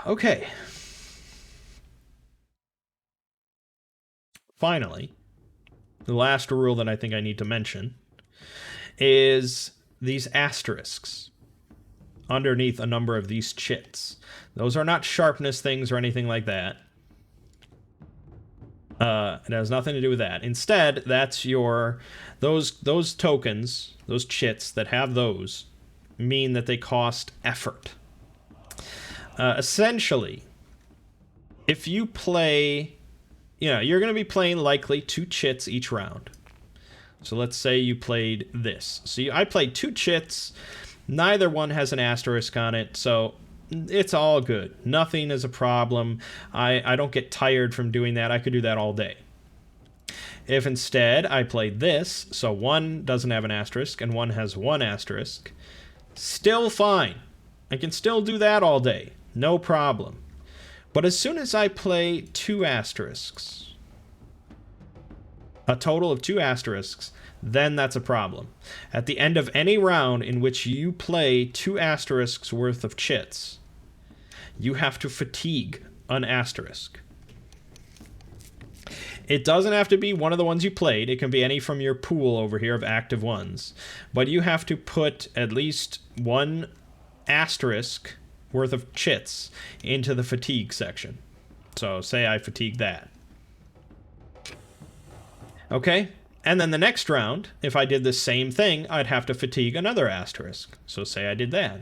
Okay. Finally, the last rule that I think I need to mention is these asterisks underneath a number of these chits. Those are not sharpness things or anything like that. It has nothing to do with that. Instead, that's those tokens, those chits that have those, mean that they cost effort. Essentially, if you play, you're going to be playing likely 2 chits each round. So let's say you played this. So I played 2 chits. Neither one has an asterisk on it, so it's all good. Nothing is a problem. I don't get tired from doing that. I could do that all day. If instead I played this, so one doesn't have an asterisk and one has 1 asterisk, still fine. I can still do that all day. No problem. But as soon as I play 2 asterisks, a total of 2 asterisks, then that's a problem. At the end of any round in which you play 2 asterisks worth of chits, you have to fatigue an asterisk. It doesn't have to be one of the ones you played. It can be any from your pool over here of active ones. But you have to put at least 1 asterisk worth of chits into the fatigue section. So say I fatigue that. Okay? And then the next round, if I did the same thing, I'd have to fatigue another asterisk. So say I did that.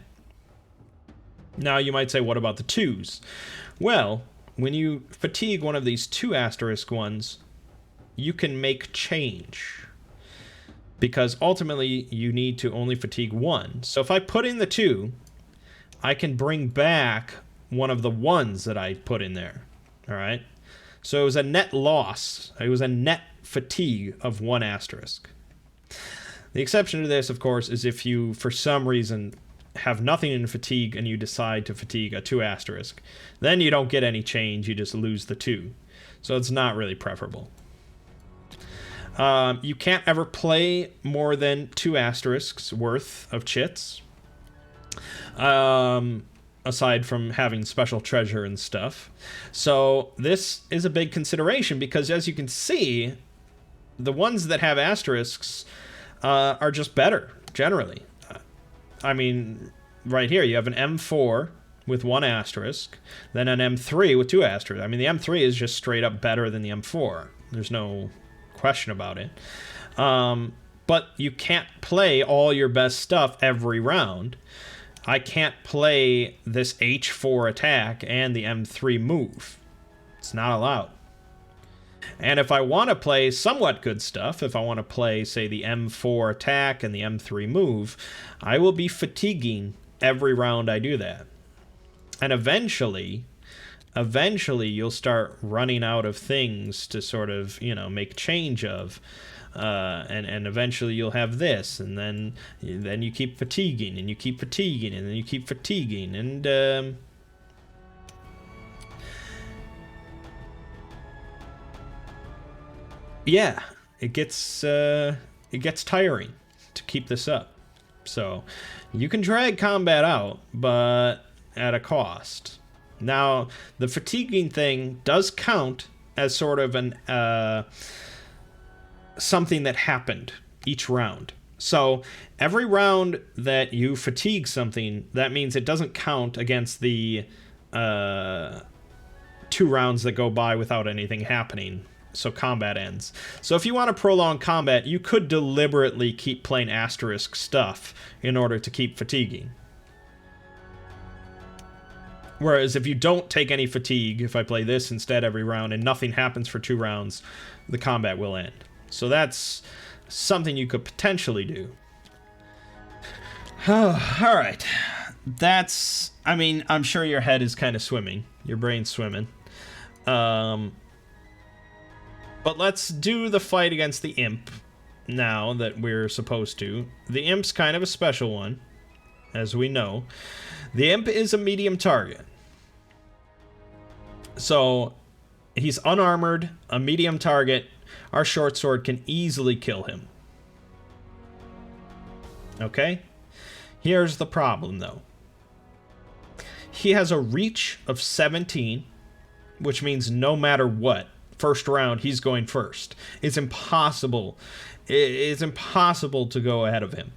Now you might say, what about the 2s? Well, when you fatigue one of these 2 asterisk ones, you can make change. Because ultimately, you need to only fatigue 1. So if I put in the 2, I can bring back one of the 1s that I put in there. All right? So it was a net loss. It was a net fatigue of 1 asterisk. The exception to this, of course, is if you, for some reason, have nothing in fatigue and you decide to fatigue a 2 asterisk. Then you don't get any change, you just lose the 2. So it's not really preferable. You can't ever play more than 2 asterisks worth of chits. Aside from having special treasure and stuff. So this is a big consideration because, as you can see, the ones that have asterisks are just better, generally. I mean, right here, you have an M4 with 1 asterisk, then an M3 with 2 asterisks. I mean, the M3 is just straight up better than the M4. There's no question about it. But you can't play all your best stuff every round. I can't play this H4 attack and the M3 move. It's not allowed. And if I want to play somewhat good stuff, if I want to play, say, the M4 attack and the M3 move, I will be fatiguing every round I do that. And eventually you'll start running out of things to sort of, you know, make change of. And eventually you'll have this, and then you keep fatiguing, and you keep fatiguing, and then you keep fatiguing, and yeah, it gets tiring to keep this up. So you can drag combat out, but at a cost. Now, the fatiguing thing does count as sort of an something that happened each round. So every round that you fatigue something, that means it doesn't count against the 2 rounds that go by without anything happening. So combat ends. So if you want to prolong combat, you could deliberately keep playing asterisk stuff in order to keep fatiguing. Whereas if you don't take any fatigue, if I play this instead every round and nothing happens for 2 rounds, the combat will end. So that's something you could potentially do. Alright. That's... I mean, I'm sure your head is kind of swimming. Your brain's swimming. But let's do the fight against the imp now that we're supposed to. The imp's kind of a special one, as we know. The imp is a medium target. So, he's unarmored, a medium target. Our short sword can easily kill him. Okay? Here's the problem, though. He has a reach of 17, which means no matter what, first round, he's going first. It's impossible. It's impossible to go ahead of him.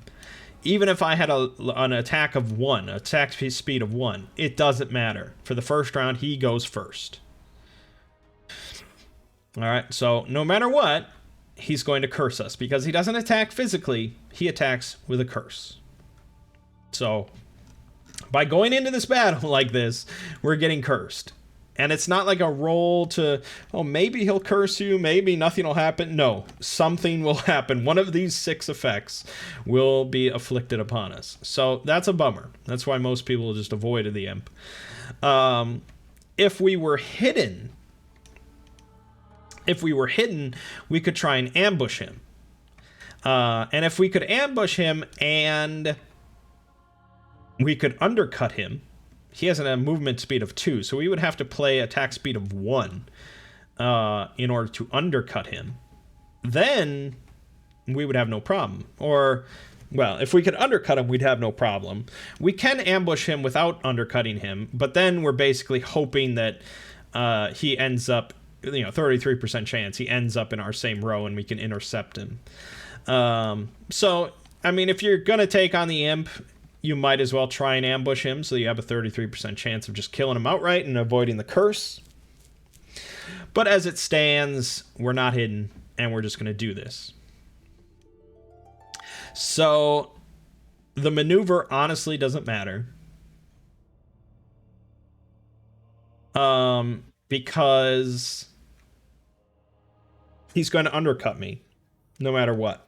Even if I had an attack of 1, attack speed of 1, it doesn't matter. For the first round, he goes first. Alright, so no matter what, he's going to curse us. Because he doesn't attack physically, he attacks with a curse. So, by going into this battle like this, we're getting cursed. And it's not like a roll to, oh, maybe he'll curse you, maybe nothing will happen. No, something will happen. One of these 6 effects will be afflicted upon us. So that's a bummer. That's why most people just avoided the imp. If we were hidden, we could try and ambush him. And if we could ambush him and we could undercut him, he has a movement speed of 2, so we would have to play attack speed of 1 in order to undercut him. Then we would have no problem. Or, well, if we could undercut him, we'd have no problem. We can ambush him without undercutting him, but then we're basically hoping that he ends up, 33% chance he ends up in our same row and we can intercept him. So, I mean, if you're going to take on the imp, you might as well try and ambush him, so you have a 33% chance of just killing him outright and avoiding the curse. But as it stands, we're not hidden, and we're just going to do this. So, the maneuver honestly doesn't matter. Because he's going to undercut me, no matter what.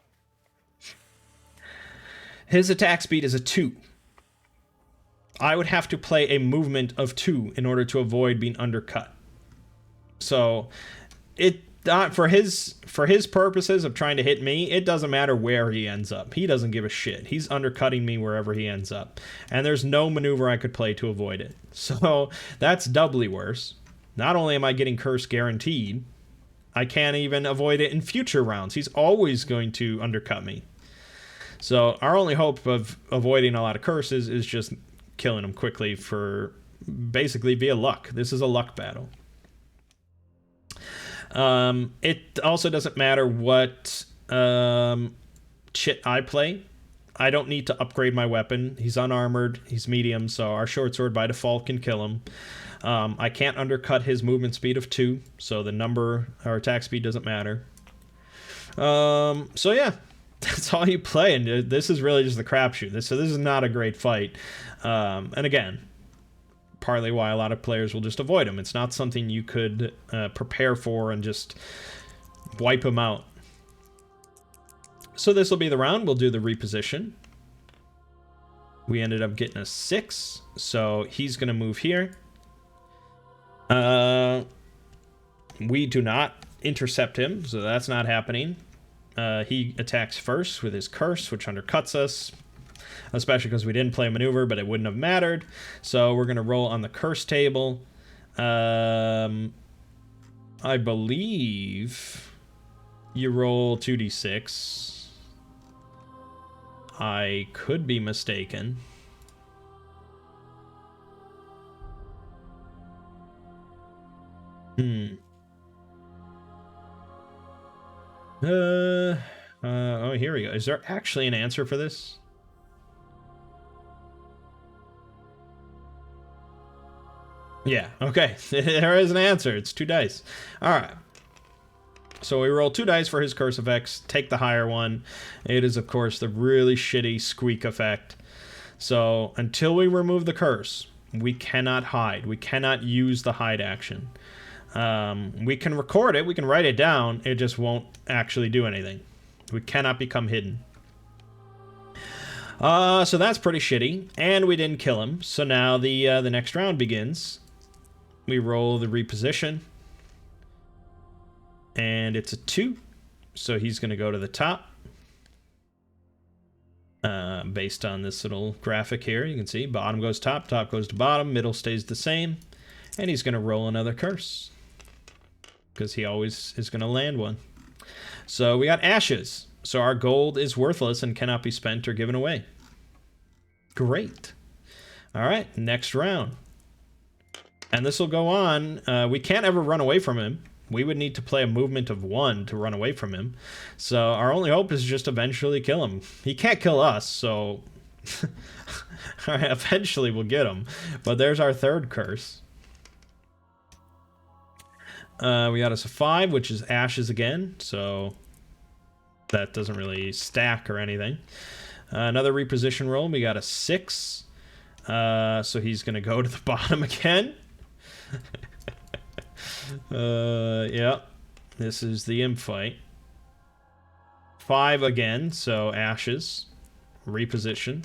His attack speed is a 2. I would have to play a movement of 2 in order to avoid being undercut. So, for his purposes of trying to hit me, it doesn't matter where he ends up. He doesn't give a shit. He's undercutting me wherever he ends up. And there's no maneuver I could play to avoid it. So, that's doubly worse. Not only am I getting curse guaranteed, I can't even avoid it in future rounds. He's always going to undercut me. So our only hope of avoiding a lot of curses is just killing him quickly for basically via luck. This is a luck battle. It also doesn't matter what chit I play. I don't need to upgrade my weapon. He's unarmored. He's medium, so our short sword by default can kill him. I can't undercut his movement speed of 2, so the number, our attack speed doesn't matter. So yeah. That's all you play, and this is really just the crapshoot. So this is not a great fight. And again, partly why a lot of players will just avoid him. It's not something you could prepare for and just wipe him out. So this will be the round. We'll do the reposition. We ended up getting a 6, so he's going to move here. We do not intercept him, so that's not happening. He attacks first with his curse, which undercuts us, especially because we didn't play a maneuver, but it wouldn't have mattered. So we're going to roll on the curse table. I believe you roll 2d6. I could be mistaken. Oh, here we go. Is there actually an answer for this? Yeah, okay. There is an answer. It's 2 dice. All right. So we roll 2 dice for his curse effects. Take the higher one. It is, of course, the really shitty squeak effect. So until we remove the curse, we cannot hide. We cannot use the hide action. We can record it. We can write it down. It just won't actually do anything. We cannot become hidden. So that's pretty shitty. And we didn't kill him. So now the next round begins. We roll the reposition. And it's a 2. So he's going to go to the top. Based on this little graphic here, you can see bottom goes top, top goes to bottom, middle stays the same. And he's going to roll another curse. Because he always is going to land one. So we got ashes. So our gold is worthless and cannot be spent or given away. Great. All right, next round. And this will go on. We can't ever run away from him. We would need to play a movement of 1 to run away from him. So our only hope is just eventually kill him. He can't kill us, so all right, eventually we'll get him. But there's our third curse. We got us a 5, which is ashes again, so that doesn't really stack or anything. Another reposition roll, we got a 6. So he's going to go to the bottom again. Yeah, this is the imp fight. 5 again, so ashes. Reposition.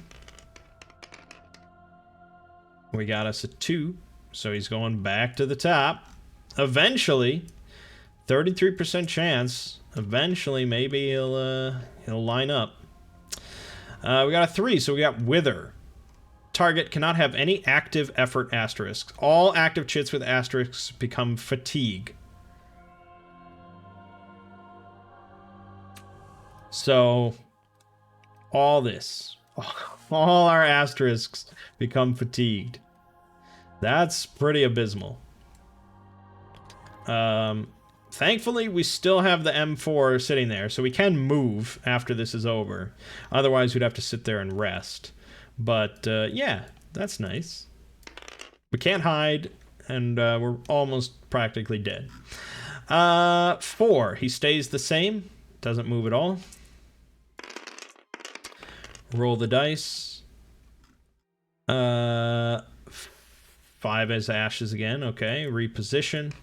We got us a 2, so he's going back to the top. Eventually, 33% chance. Eventually, maybe he'll line up. We got a 3, so we got Wither. Target cannot have any active effort asterisks. All active chits with asterisks become fatigue. So, all this. All our asterisks become fatigued. That's pretty abysmal. Thankfully, we still have the M4 sitting there, so we can move after this is over. Otherwise, we'd have to sit there and rest. But, yeah, that's nice. We can't hide, and we're almost practically dead. 4, he stays the same. Doesn't move at all. Roll the dice. 5 as ashes again. Okay, reposition.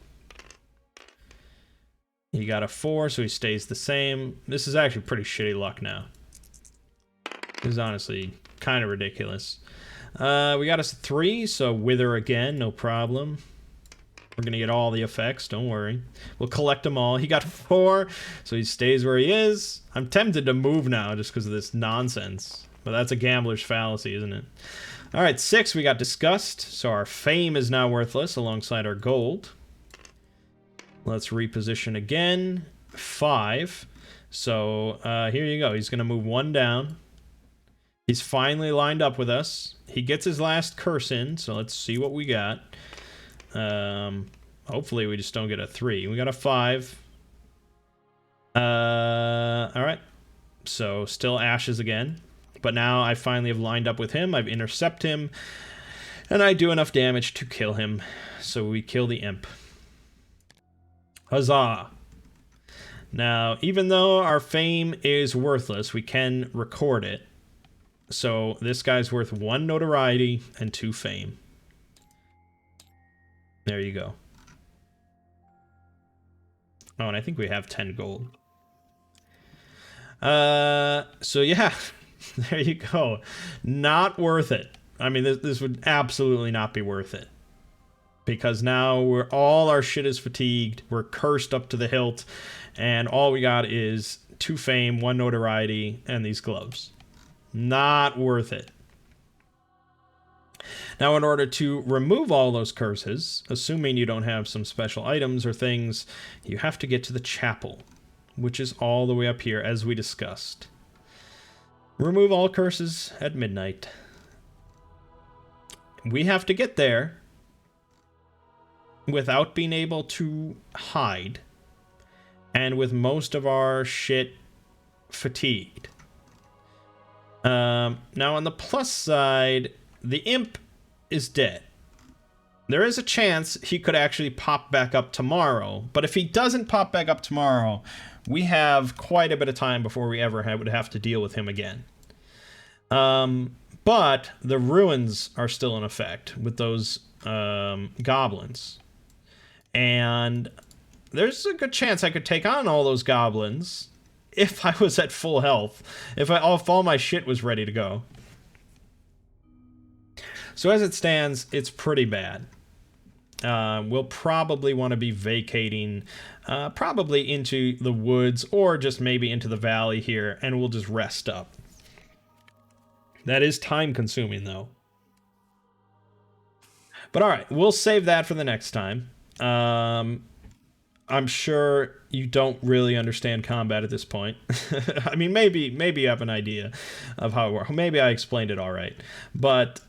He got a 4, so he stays the same. This is actually pretty shitty luck now. This is honestly kind of ridiculous. We got us a 3, so Wither again, no problem. We're going to get all the effects, don't worry. We'll collect them all. He got 4, so he stays where he is. I'm tempted to move now just because of this nonsense. But that's a gambler's fallacy, isn't it? All right, 6, we got Disgust, so our fame is now worthless alongside our gold. Let's reposition again. 5. So here you go. He's going to move 1 down. He's finally lined up with us. He gets his last curse in, so let's see what we got. Hopefully we just don't get a 3. We got a 5. All right. So still ashes again. But now I finally have lined up with him. I've intercepted him. And I do enough damage to kill him. So we kill the imp. Huzzah! Now, even though our fame is worthless, we can record it. So this guy's worth 1 notoriety and 2 fame. There you go. Oh, and I think we have 10 gold. So yeah, There you go. Not worth it. I mean, this would absolutely not be worth it. Because now all our shit is fatigued. We're cursed up to the hilt. And all we got is 2 fame, 1 notoriety, and these gloves. Not worth it. Now, in order to remove all those curses, assuming you don't have some special items or things, you have to get to the chapel, which is all the way up here, as we discussed. Remove all curses at midnight. We have to get there without being able to hide, and with most of our shit fatigued. Now, on the plus side, the imp is dead. There is a chance he could actually pop back up tomorrow, but if he doesn't pop back up tomorrow, we have quite a bit of time before we ever would have to deal with him again. But the ruins are still in effect with those goblins. And there's a good chance I could take on all those goblins if I was at full health, if all my shit was ready to go. So as it stands, it's pretty bad. We'll probably want to be vacating probably into the woods or just maybe into the valley here, and we'll just rest up. That is time consuming, though. But alright, we'll save that for the next time. I'm sure you don't really understand combat at this point. I mean, maybe you have an idea of how it works. Maybe I explained it all right. But,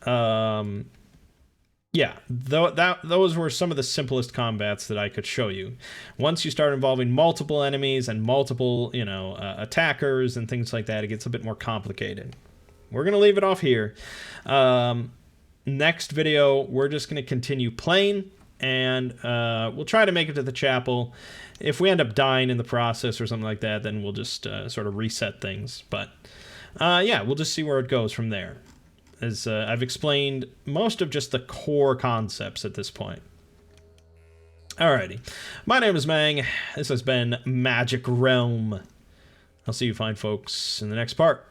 yeah, those were some of the simplest combats that I could show you. Once you start involving multiple enemies and multiple, attackers and things like that, it gets a bit more complicated. We're going to leave it off here. Next video, we're just going to continue playing, and we'll try to make it to the chapel. If we end up dying in the process or something like that, then we'll just sort of reset things. But, yeah, we'll just see where it goes from there. As I've explained most of just the core concepts at this point. Alrighty. My name is Mangg. This has been Magic Realm. I'll see you fine folks in the next part.